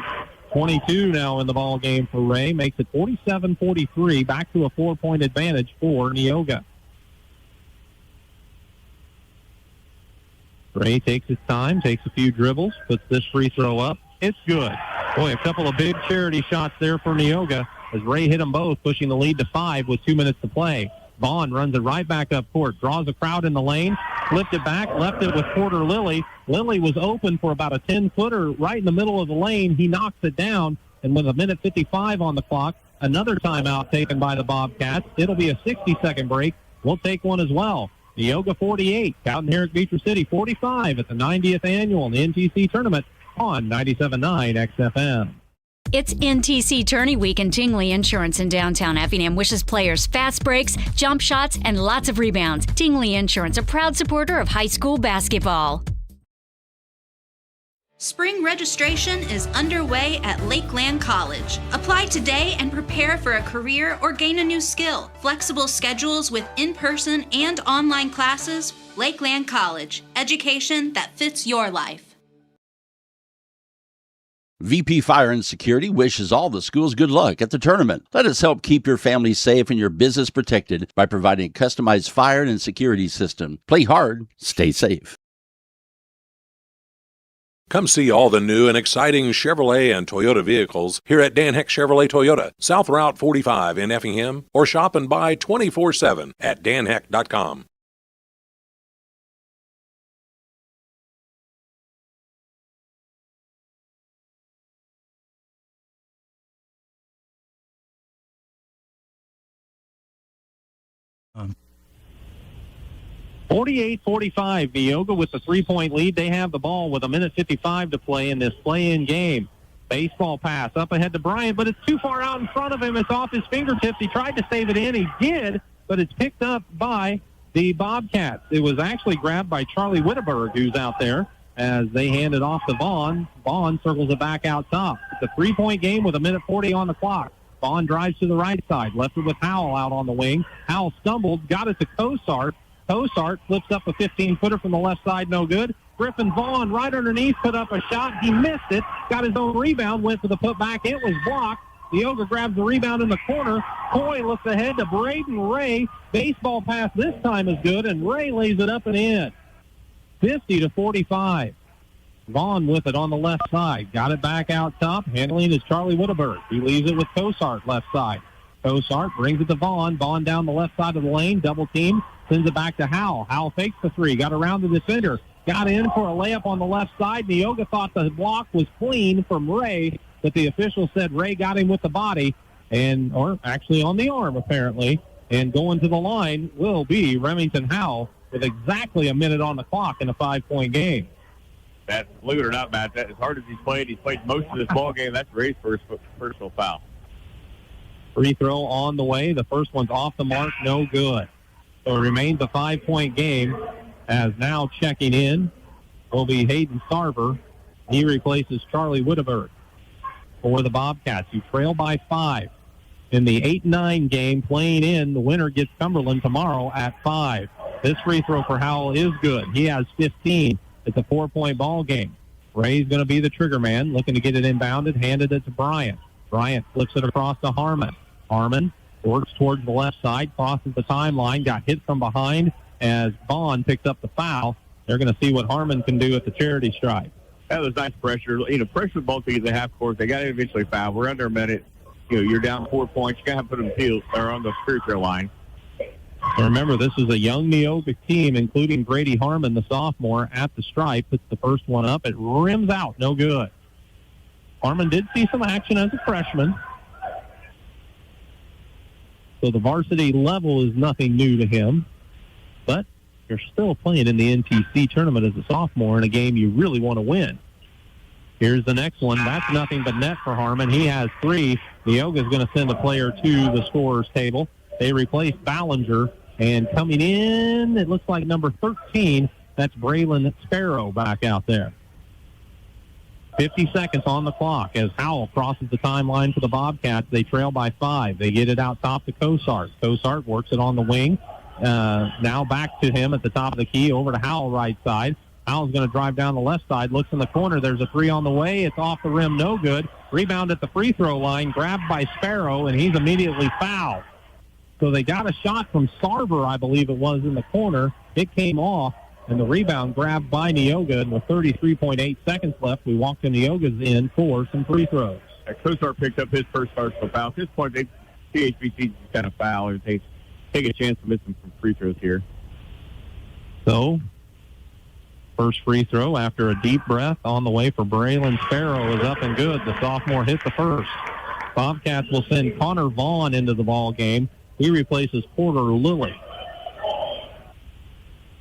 22 now in the ball game for Ray. Makes it 47-43. Back to a 4-point advantage for Neoga. Ray takes his time, takes a few dribbles, puts this free throw up. It's good. Boy, a couple of big charity shots there for Neoga as Ray hit them both, pushing the lead to 5 with 2 minutes to play. Vaughn runs it right back up court, draws a crowd in the lane, flipped it back, left it with Porter Lilly. Lilly was open for about a 10-footer right in the middle of the lane. He knocks it down. And with a minute 55 on the clock, another timeout taken by the Bobcats. It'll be a 60-second break. We'll take one as well. Neoga 48, Cowden, Herrick, Beecher City 45 at the 90th annual NTC tournament on 97.9 XFM. It's NTC Tourney Week, and Tingley Insurance in downtown Effingham wishes players fast breaks, jump shots, and lots of rebounds. Tingley Insurance, a proud supporter of high school basketball. Spring registration is underway at Lakeland College. Apply today and prepare for a career or gain a new skill. Flexible schedules with in-person and online classes. Lakeland College. Education that fits your life. VP Fire and Security wishes all the schools good luck at the tournament. Let us help keep your family safe and your business protected by providing a customized fire and security system. Play hard, stay safe. Come see all the new and exciting Chevrolet and Toyota vehicles here at Dan Heck Chevrolet Toyota, South Route 45 in Effingham, or shop and buy 24/7 at danheck.com. Um. 48-45, Neoga with the three-point lead. They have the ball with a minute 55 to play in this play-in game. Baseball pass up ahead to Bryant, but it's too far out in front of him. It's off his fingertips. He tried to save it in. He did, but it's picked up by the Bobcats. It was actually grabbed by Charlie Witteberg, who's out there, as they hand it off to Vaughn. Vaughn circles it back out top. It's a three-point game with a minute 40 on the clock. Vaughn drives to the right side, left it with Howell out on the wing. Howell stumbled, got it to Cosart. Cosart flips up a 15-footer from the left side, no good. Griffin Vaughn right underneath, put up a shot. He missed it, got his own rebound, went for the putback. It was blocked. Neoga grabs the rebound in the corner. Coy looks ahead to Braden Ray. Baseball pass this time is good, and Ray lays it up and in. 50-45. Vaughn with it on the left side. Got it back out top. Handling is Charlie Witteberg. He leaves it with Cosart left side. Cosart brings it to Vaughn. Vaughn down the left side of the lane. Double team. Sends it back to Howell. Howell fakes the three. Got around the defender. Got in for a layup on the left side. Neoga thought the block was clean from Ray, but the official said Ray got him with the body, or actually on the arm apparently. And going to the line will be Remington Howell with exactly a minute on the clock in a 5-point game. Believe it or not, Matt, as hard as he's played most of this ball game. That's Ray's first personal foul. Free throw on the way. The first one's off the mark, no good. So it remains a 5-point game, as now checking in will be Hayden Sarver. He replaces Charlie Witteberg for the Bobcats, who trail by 5. In the 8-9 game playing in, the winner gets Cumberland tomorrow at 5. This free throw for Howell is good. He has 15. It's a 4-point ball game. Ray's going to be the trigger man, looking to get it inbounded, handed it to Bryant. Bryant flips it across to Harmon. Harmon works towards the left side, crosses the timeline, got hit from behind as Vaughn picked up the foul. They're going to see what Harmon can do at the charity stripe. That was nice pressure. Pressure both teams at half court. They got to eventually foul. We're under a minute. You're down 4 points. You got to put them field or on the free throw line. So remember, this is a young Neoga team, including Grady Harmon, the sophomore, at the stripe. Puts the first one up. It rims out. No good. Harmon did see some action as a freshman. So the varsity level is nothing new to him. But you're still playing in the NTC tournament as a sophomore in a game you really want to win. Here's the next one. That's nothing but net for Harmon. He has 3. Neoga's going to send a player to the scorer's table. They replace Ballinger. And coming in, it looks like number 13, that's Braylon Sparrow back out there. 50 seconds on the clock as Howell crosses the timeline for the Bobcats. They trail by 5. They get it out top to Cosart. Cosart works it on the wing. Now back to him at the top of the key, over to Howell right side. Howell's going to drive down the left side, looks in the corner. There's a 3 on the way. It's off the rim, no good. Rebound at the free throw line, grabbed by Sparrow, and he's immediately fouled. So they got a shot from Sarver, I believe it was, in the corner. It came off, and the rebound grabbed by Neoga. And with 33.8 seconds left, we walk to Neoga's in for some free throws. Kosar picked up his first personal foul. At this point, CHBC kind of foul and take a chance to miss some free throws here. So First free throw after a deep breath on the way for Braylon Sparrow is up and good. The sophomore hit the first. Bobcats will send Connor Vaughn into the ball game. He replaces Porter Lilly.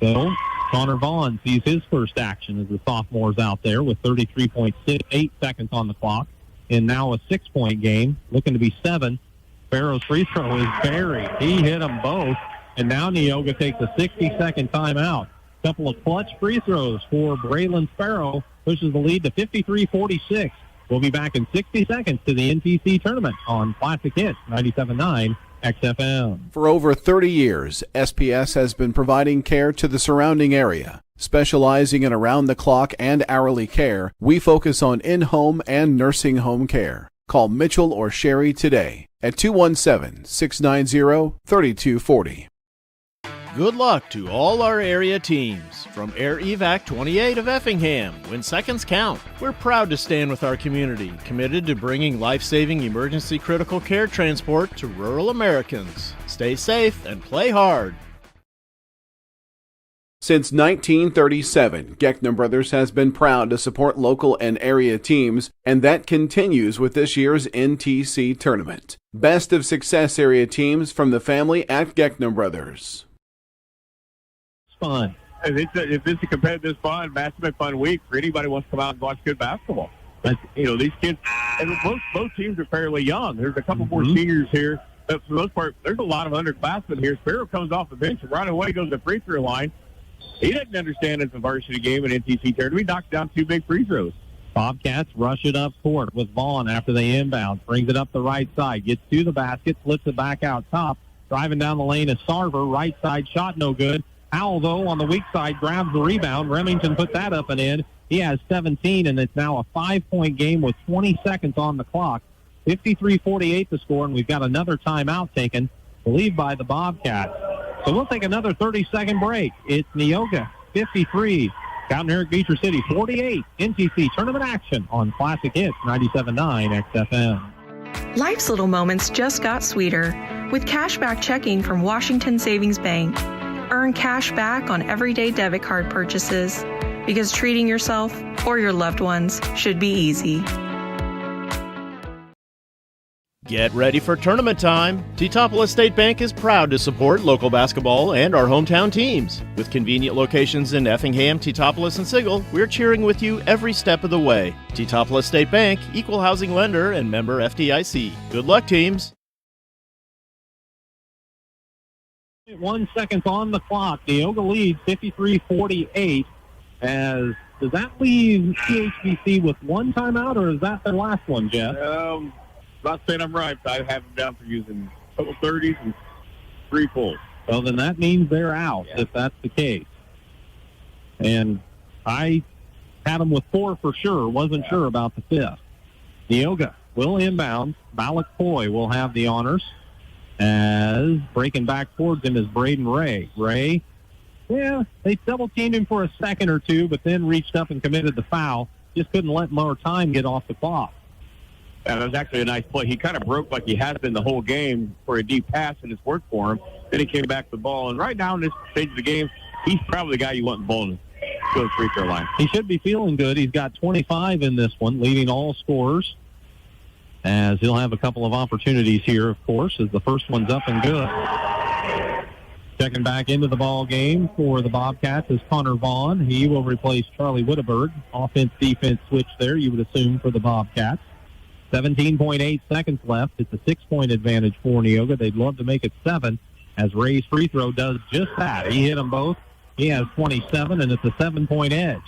So Connor Vaughn sees his first action as the sophomore's out there with 33.8 seconds on the clock. And now a 6-point game, looking to be 7. Sparrow's free throw is buried. He hit them both. And now Neoga takes a 60-second timeout. Couple of clutch free throws for Braylon Sparrow, pushes the lead to 53-46. We'll be back in 60 seconds to the NTC tournament on Classic Hits 97.9 XFM. For over 30 years, SPS has been providing care to the surrounding area. Specializing in around-the-clock and hourly care, we focus on in-home and nursing home care. Call Mitchell or Sherry today at 217-690-3240. Good luck to all our area teams. From Air Evac 28 of Effingham, when seconds count, we're proud to stand with our community, committed to bringing life-saving emergency critical care transport to rural Americans. Stay safe and play hard. Since 1937, Geckner Brothers has been proud to support local and area teams, and that continues with this year's NTC tournament. Best of success area teams from the family at Geckner Brothers. Fun. If it's a competitive fun, basketball fun week for anybody who wants to come out and watch good basketball. But, these kids, and both teams are fairly young. There's a couple more seniors here. But for the most part, there's a lot of underclassmen here. Sparrow comes off the bench and right away goes to the free throw line. He doesn't understand it's a varsity game in NTC tournament. He knocks down 2 big free throws. Bobcats rush it up court with Vaughn after they inbound. Brings it up the right side. Gets to the basket. Flips it back out top. Driving down the lane is Sarver. Right side shot no good. Howell, though, on the weak side, grabs the rebound. Remington put that up and in. He has 17, and it's now a 5-point game with 20 seconds on the clock. 53-48 the score, and we've got another timeout taken, I believe, by the Bobcats. So we'll take another 30-second break. It's Neoga 53, Cowden, Herrick, Beecher City 48. NTC tournament action on Classic Hits 97.9 XFM. Life's little moments just got sweeter with cashback checking from Washington Savings Bank. Earn cash back on everyday debit card purchases because treating yourself or your loved ones should be easy. Get ready for tournament time. T-Topple State Bank is proud to support local basketball and our hometown teams. With convenient locations in Effingham, T-Topolis, and Sigel, we're cheering with you every step of the way. T-Topple State Bank, equal housing lender and member FDIC. Good luck, teams. 1 second on the clock. Neoga leads 53-48. Does that leave CHBC with one timeout, or is that their last one, Jeff? Not saying I'm right, but I have them down for using a couple 30s and 3 fulls. Well, then that means they're out, if that's the case. And I had them with 4 for sure. Wasn't sure about the 5th. Neoga will inbound. Malik Coy will have the honors. As breaking back towards him is Braden Ray. Ray, they double-teamed him for a second or two, but then reached up and committed the foul. Just couldn't let more time get off the clock. That was actually a nice play. He kind of broke like he has been the whole game for a deep pass, and it's worked for him. Then he came back to the ball. And right now in this stage of the game, he's probably the guy you want in bowling to go to the free throw line. He should be feeling good. He's got 25 in this one, leading all scorers. As he'll have a couple of opportunities here, of course, as the first one's up and good. Checking back into the ball game for the Bobcats is Connor Vaughn. He will replace Charlie Witteberg. Offense-defense switch there, you would assume, for the Bobcats. 17.8 seconds left. It's a 6-point advantage for Neoga. They'd love to make it 7, as Ray's free throw does just that. He hit them both. He has 27, and it's a 7-point edge.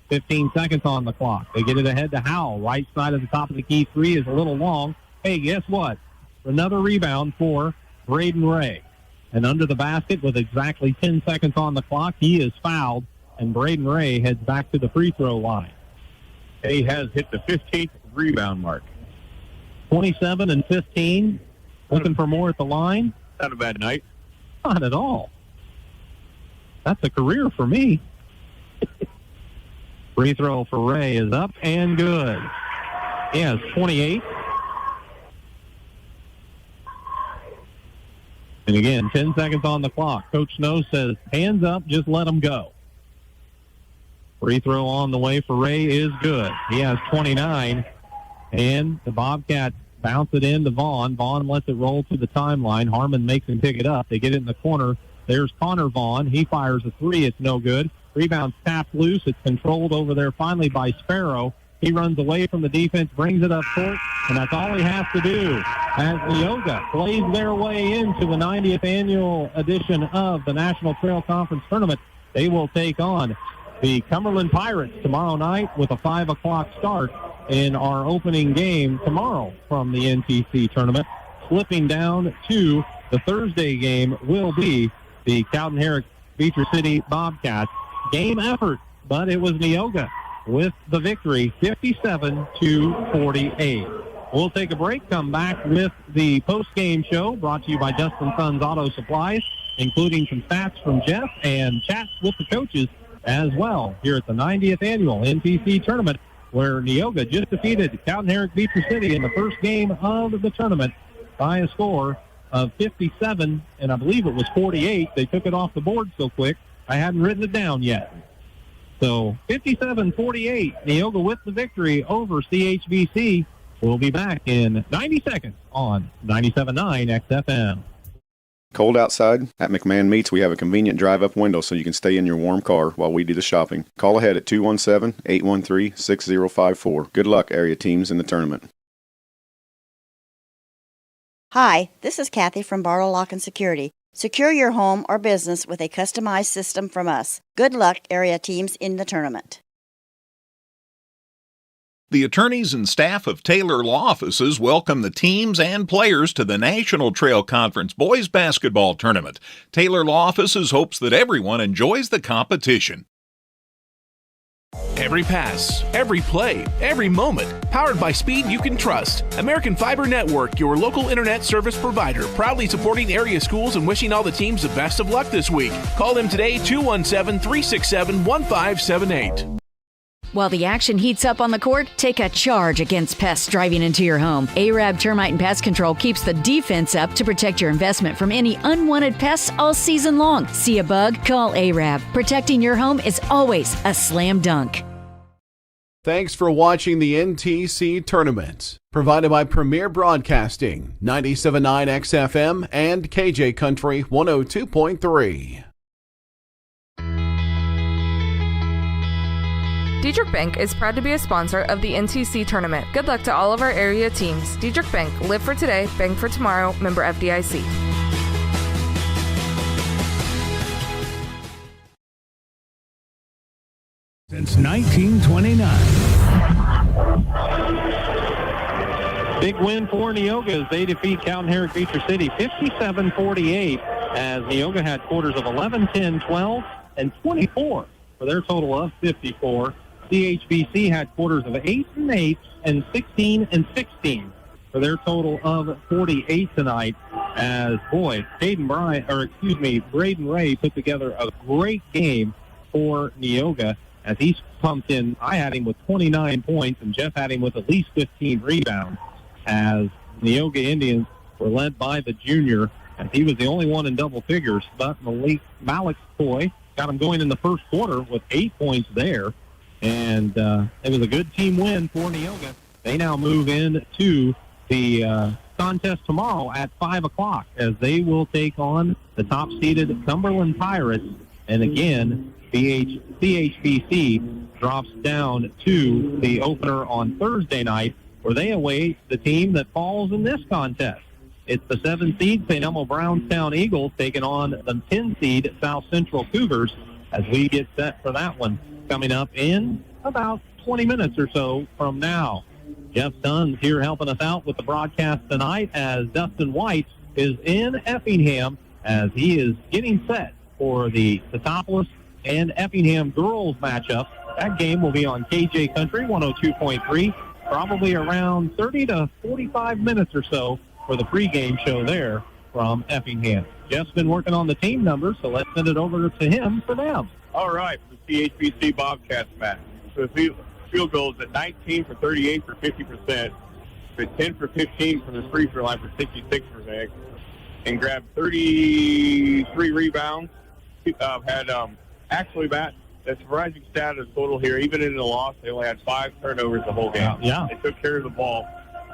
15 seconds on the clock. They get it ahead to Howell. Right side of the top of the key 3 is a little long. Hey, guess what? Another rebound for Braden Ray. And under the basket with exactly 10 seconds on the clock, he is fouled, and Braden Ray heads back to the free throw line. He has hit the 15th rebound mark. 27 and 15. Looking for more at the line. Not a bad night. Not at all. That's a career for me. Free throw for Ray is up and good. He has 28. And again, 10 seconds on the clock. Coach Snow says, hands up, just let them go. Free throw on the way for Ray is good. He has 29, and the Bobcats bounce it into Vaughn. Vaughn lets it roll to the timeline. Harmon makes him pick it up. They get it in the corner. There's Connor Vaughn. He fires a three. It's no good. Rebound's tapped loose. It's controlled over there finally by Sparrow. He runs away from the defense, brings it up court, and that's all he has to do as Neoga plays their way into the 90th annual edition of the National Trail Conference Tournament. They will take on the Cumberland Pirates tomorrow night with a 5 o'clock start in our opening game tomorrow from the NTC tournament. Slipping down to the Thursday game will be the Cowden Herrick Beecher City Bobcats. Game effort, but it was Neoga with the victory, 57-48. We'll take a break, come back with the post-game show brought to you by Dustin Sons Auto Supplies, including some stats from Jeff and chats with the coaches as well here at the 90th annual NTC tournament, where Neoga just defeated Cowden Herrick Beecher City in the first game of the tournament by a score of 57, and I believe it was 48. They took it off the board so quick, I hadn't written it down yet. So 57-48, Neoga with the victory over CHBC. We'll be back in 90 seconds on 97.9 XFM. Cold outside? At McMahon Meats, we have a convenient drive-up window so you can stay in your warm car while we do the shopping. Call ahead at 217-813-6054. Good luck, area teams, in the tournament. Hi, this is Kathy from Barlow Lock and Security. Secure your home or business with a customized system from us. Good luck, area teams, in the tournament. The attorneys and staff of Taylor Law Offices welcome the teams and players to the National Trail Conference Boys Basketball Tournament. Taylor Law Offices hopes that everyone enjoys the competition. Every pass, every play, every moment. Powered by speed you can trust. American Fiber Network, your local internet service provider, proudly supporting area schools and wishing all the teams the best of luck this week. Call them today, 217-367-1578. While the action heats up on the court, take a charge against pests driving into your home. Arab Termite and Pest Control keeps the defense up to protect your investment from any unwanted pests all season long. See a bug? Call Arab. Protecting your home is always a slam dunk. Thanks for watching the NTC Tournament. Provided by Premier Broadcasting, 97.9 XFM and KJ Country 102.3. Diedrich Bank is proud to be a sponsor of the NTC tournament. Good luck to all of our area teams. Diedrich Bank, live for today, bank for tomorrow, member FDIC. Since 1929. Big win for Neoga as they defeat Cowden Herrick Beecher City 57-48, as Neoga had quarters of 11, 10, 12, and 24 for their total of 54. CHBC had quarters of 8 and 8 and 16 and 16 for their total of 48 tonight. As Braden Ray put together a great game for Neoga as he's pumped in. I had him with 29 points and Jeff had him with at least 15 rebounds, as Neoga Indians were led by the junior, as he was the only one in double figures. But Malik Toy got him going in the first quarter with 8 points there. And it was a good team win for Neoga. They now move into the contest tomorrow at 5 o'clock as they will take on the top-seeded Cumberland Pirates. And again, CHBC drops down to the opener on Thursday night, where they await the team that falls in this contest. It's the 7 seed St. Elmo Brownstown Eagles taking on the 10 seed South Central Cougars, as we get set for that one coming up in about 20 minutes or so from now. Jeff Dunn's here helping us out with the broadcast tonight, as Dustin White is in Effingham as he is getting set for the Setopolis and Effingham girls matchup. That game will be on KJ Country 102.3, probably around 30 to 45 minutes or so for the pregame show there from Effingham. Jeff's been working on the team numbers, so let's send it over to him for them. All right, for the CHBC Bobcats match. So the field goals at 19 for 38 for 50%, but 10 for 15 from the free throw line for 66%, and grabbed 33 rebounds. Had Ashley Batt the surprising stat of total here, even in the loss, they only had 5 turnovers the whole game. Yeah. They took care of the ball.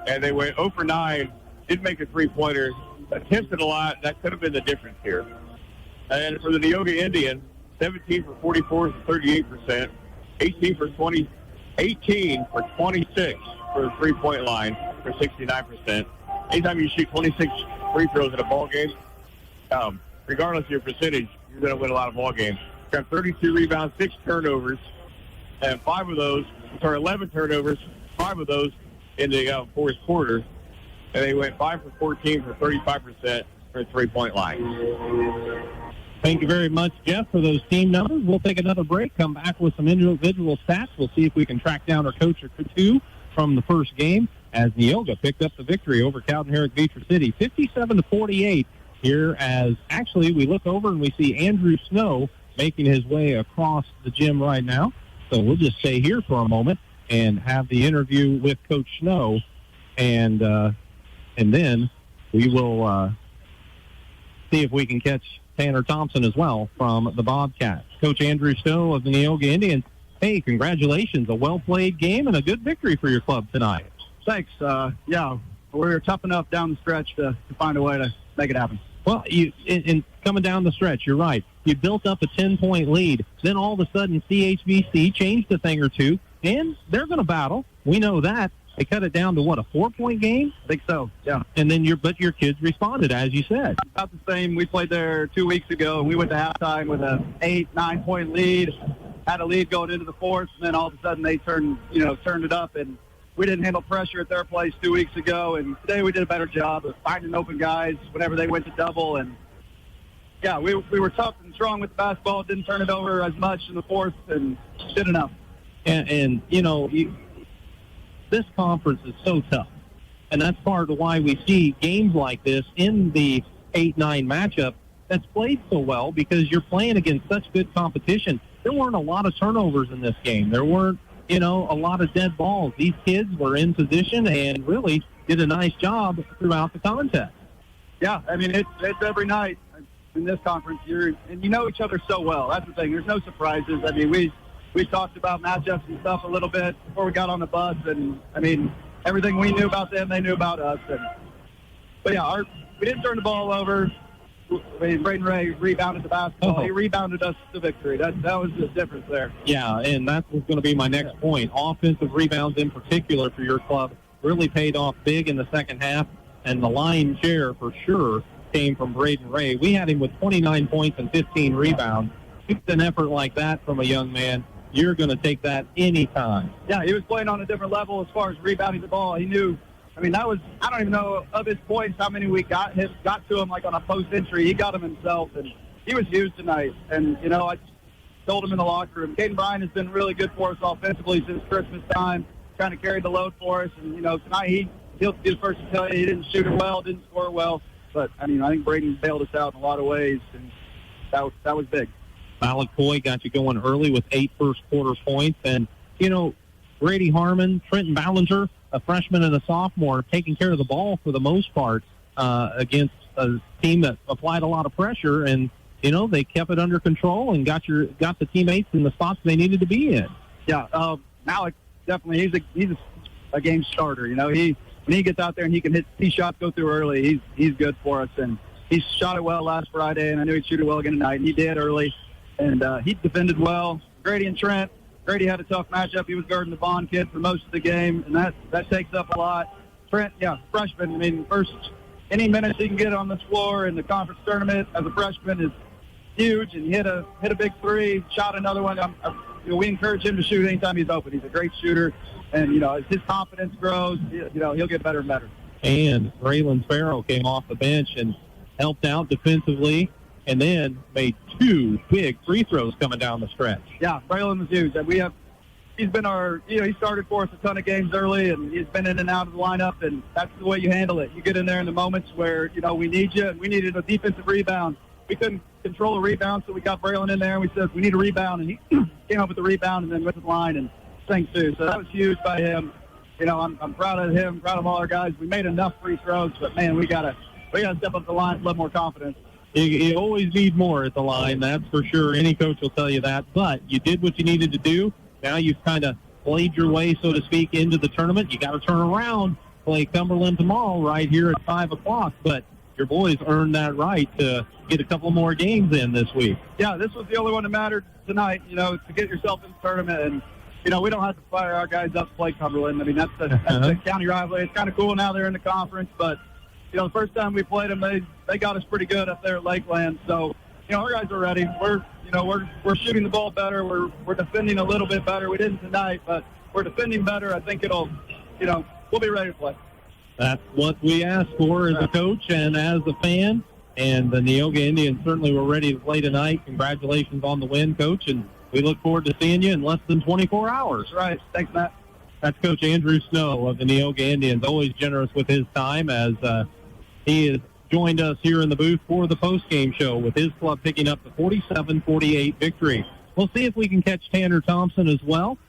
And they went 0 for 9, did make a 3-pointer, attempted a lot. That could have been the difference here. And for the Neoga Indians, 17 for 44 is 38%, 18 for 26 for the 3-point line for 69%. Anytime you shoot 26 free throws in a ball game, regardless of your percentage, you're going to win a lot of ball games. Got 32 rebounds, 6 turnovers, and 11 turnovers, 5 of those in the fourth quarter. And they went 5 for 14 for 35% for the 3-point line. Thank you very much, Jeff, for those team numbers. We'll take another break, come back with some individual stats. We'll see if we can track down our coach or two from the first game as Neoga picked up the victory over Cowden, Herrick, Beecher City, 57-48 here as actually we look over and we see Andrew Snow making his way across the gym right now. So we'll just stay here for a moment and have the interview with Coach Snow, and then we will see if we can catch Tanner Thompson as well from the Bobcats. Coach Andrew Snow of the Neoga Indians, hey, congratulations. A well-played game and a good victory for your club tonight. Thanks. Yeah, we were tough enough down the stretch to find a way to make it happen. Well, in coming down the stretch, you're right. You built up a 10-point lead. Then all of a sudden, CHBC changed a thing or two, and they're going to battle. We know that. They cut it down to, what, a 4-point game? I think so, yeah. And then your kids responded, as you said. About the same. We played there 2 weeks ago, and we went to halftime with a 8-9-point lead. Had a lead going into the fourth, and then all of a sudden they turned it up, and we didn't handle pressure at their place 2 weeks ago, and today we did a better job of finding open guys whenever they went to double. And, yeah, we were tough and strong with the basketball, didn't turn it over as much in the fourth, and did enough. And this conference is so tough, and that's part of why we see games like this in the 8-9 matchup that's played so well, because you're playing against such good competition. There weren't a lot of turnovers in this game. There weren't, a lot of dead balls. These kids were in position and really did a nice job throughout the contest. Yeah, I mean, it's every night in this conference. You know each other so well. That's the thing. There's no surprises. I mean, we talked about matchups and stuff a little bit before we got on the bus, and, I mean, everything we knew about them, they knew about us. But, yeah, we didn't turn the ball over. Braden Ray rebounded the basketball. He rebounded us the victory. That was the difference there. Yeah, and that was going to be my next point. Offensive rebounds in particular for your club really paid off big in the second half, and the lion's share for sure came from Braden Ray. We had him with 29 points and 15 rebounds. It's an effort like that from a young man. You're going to take that anytime. Yeah, he was playing on a different level as far as rebounding the ball. He knew. I mean, I don't even know of his points, how many we got to him, like on a post entry. He got them himself, and he was huge tonight. And, I told him in the locker room, Caden Bryan has been really good for us offensively since Christmas time, trying to carry the load for us. And, tonight he'll be the first to tell you he didn't shoot it well, didn't score well. But, I mean, I think Braden bailed us out in a lot of ways, and that was big. Alec Coy got you going early with 8 first-quarter points. And, Brady Harmon, Trenton Ballinger, a freshman and a sophomore, taking care of the ball for the most part against a team that applied a lot of pressure, and they kept it under control and got the teammates in the spots they needed to be in. Yeah, Malik definitely he's a game starter. When he gets out there and he can hit tee shots, go through early, he's good for us, and he shot it well last Friday, and I knew he'd shoot it well again tonight, and he did early, and he defended well. Grady and Trent. Grady had a tough matchup. He was guarding the Bond kid for most of the game, and that takes up a lot. Trent, freshman. I mean, any minutes he can get on this floor in the conference tournament as a freshman is huge, and he hit a big three, shot another one. We encourage him to shoot anytime he's open. He's a great shooter, and as his confidence grows, he'll get better and better. And Braylon Farrow came off the bench and helped out defensively, and then made 2 big free throws coming down the stretch. Yeah, Braylon was huge. He's been he started for us a ton of games early, and he's been in and out of the lineup, and that's the way you handle it. You get in there in the moments where, we need you, and we needed a defensive rebound. We couldn't control a rebound, so we got Braylon in there, and we said, we need a rebound, and he came up with the rebound and then went to the line and sang too. So that was huge by him. I'm proud of him, proud of all our guys. We made enough free throws, but, man, we gotta step up the line with a little more confidence. You always need more at the line, that's for sure. Any coach will tell you that. But you did what you needed to do. Now you've kind of played your way, so to speak, into the tournament. You got to turn around, play Cumberland tomorrow right here at 5 o'clock. But your boys earned that right to get a couple more games in this week. Yeah, this was the only one that mattered tonight, to get yourself in the tournament. And, we don't have to fire our guys up to play Cumberland. I mean, that's the county rivalry. It's kind of cool now they're in the conference. But, the first time we played them, they got us pretty good up there at Lakeland. So, our guys are ready. We're shooting the ball better. We're defending a little bit better. We didn't tonight, but we're defending better. I think we'll be ready to play. That's what we asked for as a coach and as a fan. And the Neoga Indians certainly were ready to play tonight. Congratulations on the win, Coach, and we look forward to seeing you in less than 24 hours. Right. Thanks, Matt. That's Coach Andrew Snow of the Neoga Indians, always generous with his time as he has joined us here in the booth for the postgame show with his club picking up the 47-48 victory. We'll see if we can catch Tanner Thompson as well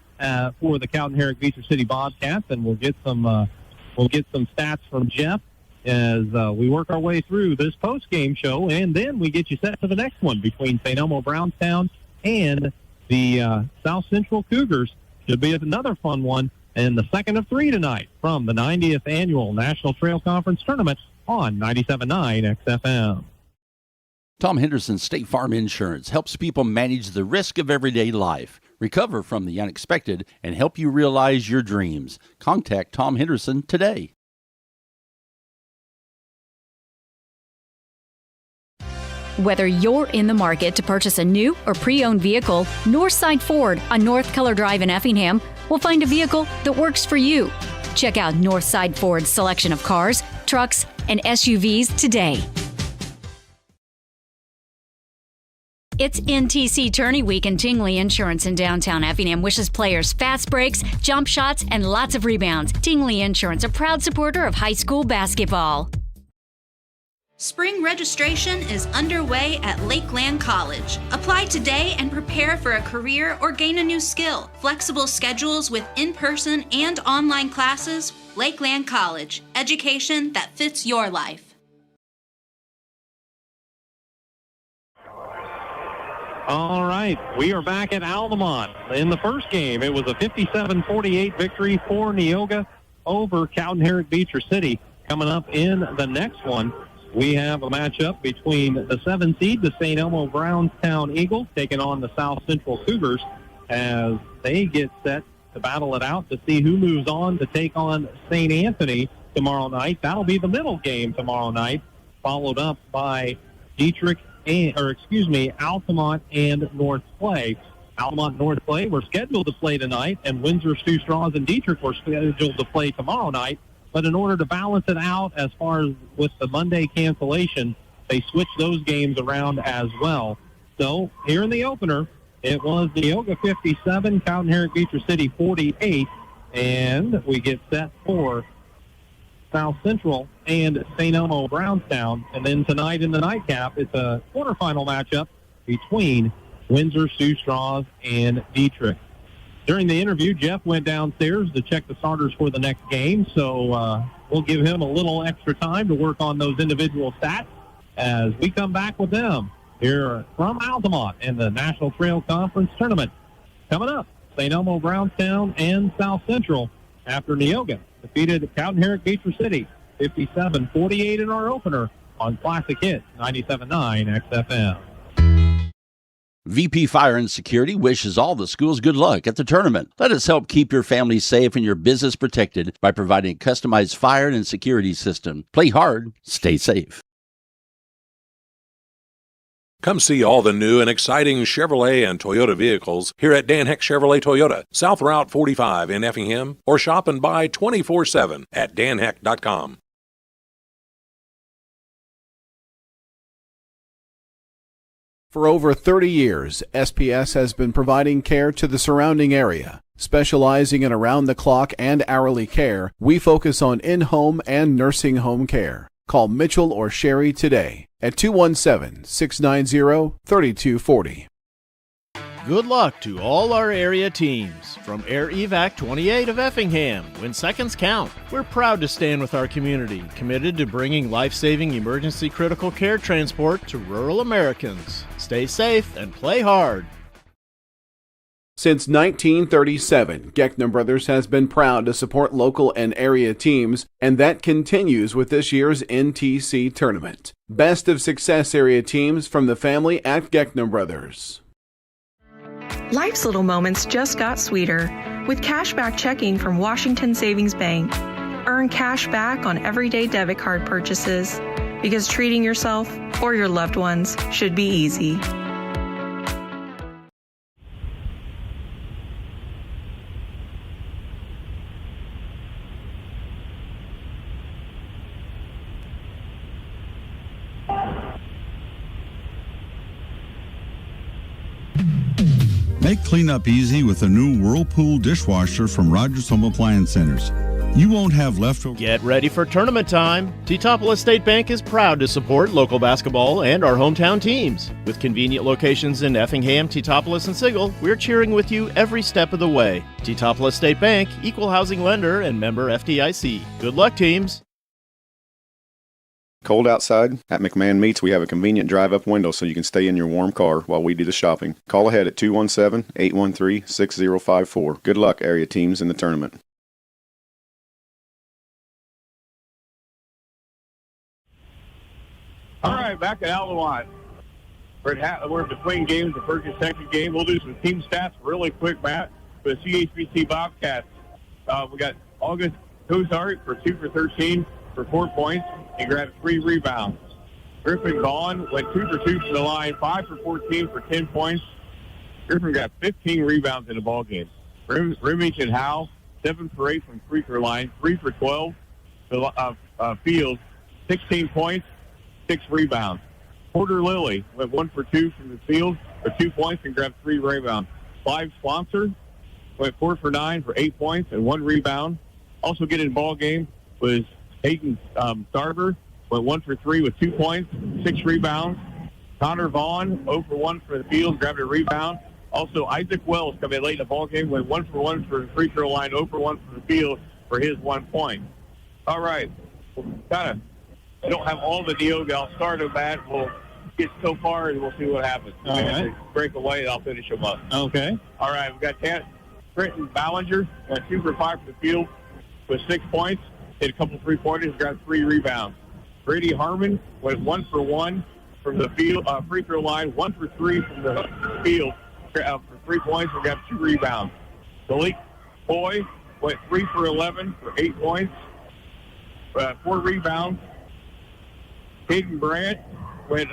for the Cowden Herrick Beecher City Bobcats, and we'll get some stats from Jeff as we work our way through this post-game show, and then we get you set for the next one between St. Elmo Brownstown and the South Central Cougars. Should be another fun one, and the second of 3 tonight from the 90th Annual National Trail Conference Tournament on 97.9 XFM. Tom Henderson State Farm Insurance helps people manage the risk of everyday life, recover from the unexpected, and help you realize your dreams. Contact Tom Henderson today. Whether you're in the market to purchase a new or pre-owned vehicle, Northside Ford on North Keller Drive in Effingham will find a vehicle that works for you. Check out Northside Ford's selection of cars, trucks, and SUVs today. It's NTC Tourney Week, and Tingley Insurance in downtown Effingham wishes players fast breaks, jump shots, and lots of rebounds. Tingley Insurance, a proud supporter of high school basketball. Spring registration is underway at Lakeland College. Apply today and prepare for a career or gain a new skill. Flexible schedules with in-person and online classes. Lakeland College. Education that fits your life. All right, we are back at Altamont. In the first game, it was a 57-48 victory for Neoga over Cowden Herrick Beecher City. Coming up in the next one, we have a matchup between the 7 seed, the St. Elmo Brownstown Eagles, taking on the South Central Cougars as they get set to battle it out to see who moves on to take on St. Anthony tomorrow night. That'll be the middle game tomorrow night, followed up by Altamont and North Clay. Altamont and North Clay were scheduled to play tonight, and Windsor, Sioux Straws, and Dietrich were scheduled to play tomorrow night. But in order to balance it out as far as with the Monday cancellation, they switched those games around as well. So here in the opener, it was Neoga 57, Cowden Herrick Beecher City 48, and we get set for South Central and St. Elmo Brownstown. And then tonight in the nightcap, it's a quarterfinal matchup between Windsor, Sioux Straws, and Dietrich. During the interview, Jeff went downstairs to check the starters for the next game, so we'll give him a little extra time to work on those individual stats as we come back with them here from Altamont in the National Trail Conference Tournament. Coming up, St. Elmo Brownstown and South Central after Neoga defeated Cowden Herrick Beecher City 57-48 in our opener on Classic Hit 97.9 XFM. VP Fire and Security wishes all the schools good luck at the tournament. Let us help keep your family safe and your business protected by providing a customized fire and security system. Play hard, stay safe. Come see all the new and exciting Chevrolet and Toyota vehicles here at Dan Heck Chevrolet Toyota, South Route 45 in Effingham, or shop and buy 24/7 at danheck.com. For over 30 years, SPS has been providing care to the surrounding area. Specializing in around-the-clock and hourly care, we focus on in-home and nursing home care. Call Mitchell or Sherry today at 217-690-3240. Good luck to all our area teams. From Air Evac 28 of Effingham, when seconds count, we're proud to stand with our community, committed to bringing life-saving emergency critical care transport to rural Americans. Stay safe and play hard. Since 1937, Geckner Brothers has been proud to support local and area teams, and that continues with this year's NTC tournament. Best of success area teams from the family at Geckner Brothers. Life's little moments just got sweeter with cashback checking from Washington Savings Bank. Earn cash back on everyday debit card purchases because treating yourself or your loved ones should be easy. Make cleanup easy with a new Whirlpool dishwasher from Rogers Home Appliance Centers. You won't have leftover. Get ready for tournament time. T-Topolis State Bank is proud to support local basketball and our hometown teams. With convenient locations in Effingham, T-Topolis, and Sigel, we're cheering with you every step of the way. T-Topolis State Bank, equal housing lender and member FDIC. Good luck, teams. Cold outside? At McMahon Meats, we have a convenient drive-up window so you can stay in your warm car while we do the shopping. Call ahead at 217-813-6054. Good luck, area teams, in the tournament. All right, back at Altamont. We're between games, the first and second game. We'll do some team stats really quick, Matt. For the CHBC Bobcats, we got August Cozart for 2 for 13 for 4 points. He grabbed 3 rebounds. Griffin Vaughn went 2 for 2 from the line, 5 for 14 for 10 points. Griffin got 15 rebounds in the ball game. Rimmich and Howe, 7 for 8 from free throw line, 3 for 12. Fields, 16 points, 6 rebounds. Porter Lilly went 1 for 2 from the field for 2 points and grabbed 3 rebounds. Clive Sponsor went 4 for 9 for 8 points and 1 rebound. Also getting in the ball game was Hayden Starber, went 1 for 3 with 2 points, 6 rebounds. Connor Vaughn, 0 for 1 for the field, grabbed a rebound. Also, Isaac Wells coming in late in the ball game, went 1 for 1 for the free throw line, 0 for 1 for the field for his 1 point. All right, I don't have all the Neoga. I'll start them, Matt. We'll get so far and we'll see what happens. All right. Break away and I'll finish them up. Okay. All right, we got Trenton Ballinger, went 2 for 5 for the field with 6 points. Hit a couple three-pointers, got 3 rebounds. Brady Harmon went 1 for 1 from the field, free throw line, 1 for 3 from the field for 3 points and got 2 rebounds. Malik Boy went 3 for 11 for 8 points, 4 rebounds. Caden Brandt went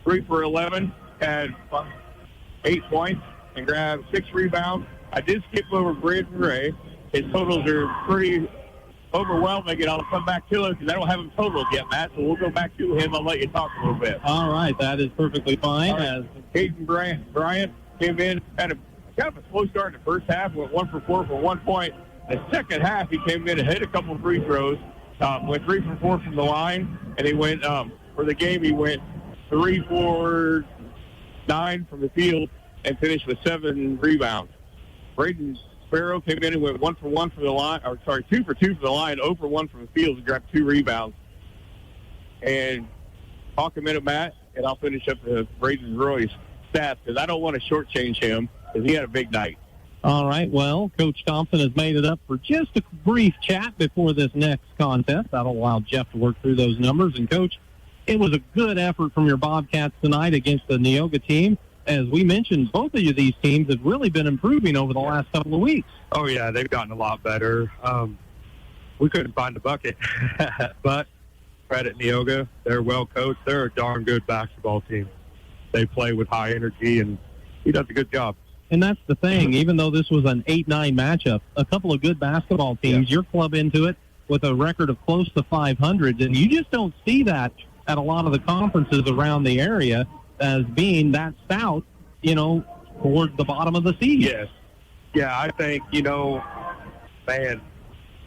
3 for 11, had 8 points and grabbed 6 rebounds. I did skip over Brandon Ray. His totals are pretty overwhelming, and I'll come back to him because I don't have him totaled yet, Matt, so we'll go back to him. I'll let you talk a little bit. All right, that is perfectly fine. Right. Caden Bryant came in, had a kind of a slow start in the first half, went 1 for 4 for 1 point. The second half, he came in and hit a couple of free throws, went 3 for 4 from the line, and he went, for the game, he went 3 for 9 from the field and finished with 7 rebounds. Braden Sparrow came in and went 1 for 1 from the line, 2 for 2 from the line, 0 for 1 from the field, and grabbed 2 rebounds. And talk a minute, Matt, and I'll finish up the Braden Roy's stats because I don't want to shortchange him because he had a big night. All right, well, Coach Thompson has made it up for just a brief chat before this next contest. That'll allow Jeff to work through those numbers. And, Coach, it was a good effort from your Bobcats tonight against the Neoga team. As we mentioned, both of these teams have really been improving over the last couple of weeks. Oh, yeah, they've gotten a lot better. We couldn't find a bucket, but credit Neoga. They're well coached. They're a darn good basketball team. They play with high energy, and he does a good job. And that's the thing. Even though this was an 8-9 matchup, a couple of good basketball teams, your club into it with a record of close to 500, and you just don't see that at a lot of the conferences around the area as being that stout, towards the bottom of the seed. Yes. Yeah, I think, man,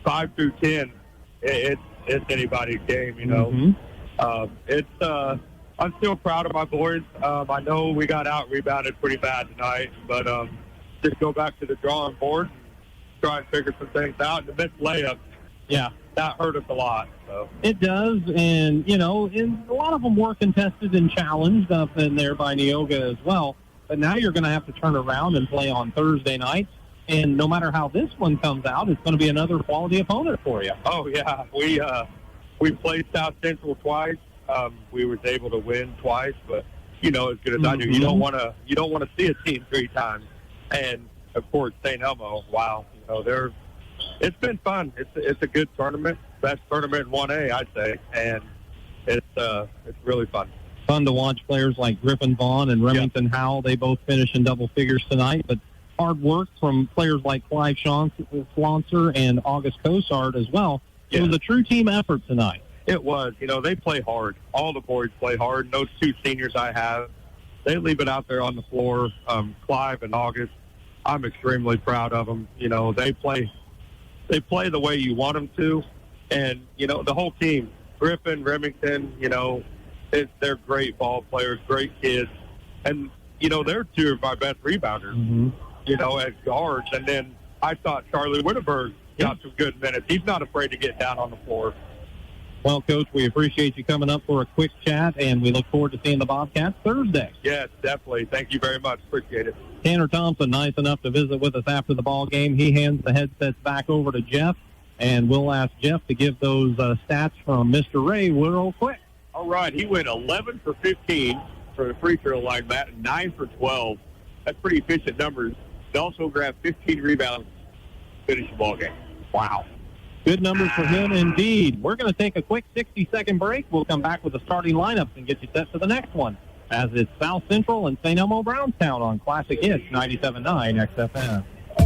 5 through 10, it's anybody's game, Mm-hmm. It's I'm still proud of my boys. I know we got out-rebounded pretty bad tonight, but just go back to the drawing board and try and figure some things out. And the missed layup, yeah, that hurt us a lot. So. It does, and, and a lot of them were contested and challenged up in there by Neoga as well. But now you're going to have to turn around and play on Thursday night. And no matter how this one comes out, it's going to be another quality opponent for you. Oh, yeah. We played South Central twice. We was able to win twice, but as good as I do, you don't want to see a team 3 times. And of course, St. Elmo. Wow, it's been fun. It's a good tournament, best tournament in 1A, I'd say, and it's really fun. Fun to watch players like Griffin Vaughn and Remington Howell. They both finish in double figures tonight, but hard work from players like Clive Schlonser and August Cosard as well. It was a true team effort tonight. It was. They play hard. All the boys play hard. And those 2 seniors I have, they leave it out there on the floor. Clive and August, I'm extremely proud of them. They play the way you want them to. And, the whole team, Griffin, Remington, they're great ball players, great kids. And, they're 2 of my best rebounders, as guards. And then I thought Charlie Wittenberg got some good minutes. He's not afraid to get down on the floor. Well, Coach, we appreciate you coming up for a quick chat, and we look forward to seeing the Bobcats Thursday. Yes, definitely. Thank you very much. Appreciate it. Tanner Thompson, nice enough to visit with us after the ball game. He hands the headsets back over to Jeff, and we'll ask Jeff to give those stats from Mr. Ray real quick. All right, he went 11 for 15 for the free throw line, Matt, and 9 for 12. That's pretty efficient numbers. He also grabbed 15 rebounds to finish the ball game. Wow. Good numbers for him indeed. We're going to take a quick 60-second break. We'll come back with the starting lineups and get you set for the next one, as it's South Central and St. Elmo Brownstown on Classic Hits 97.9 XFM.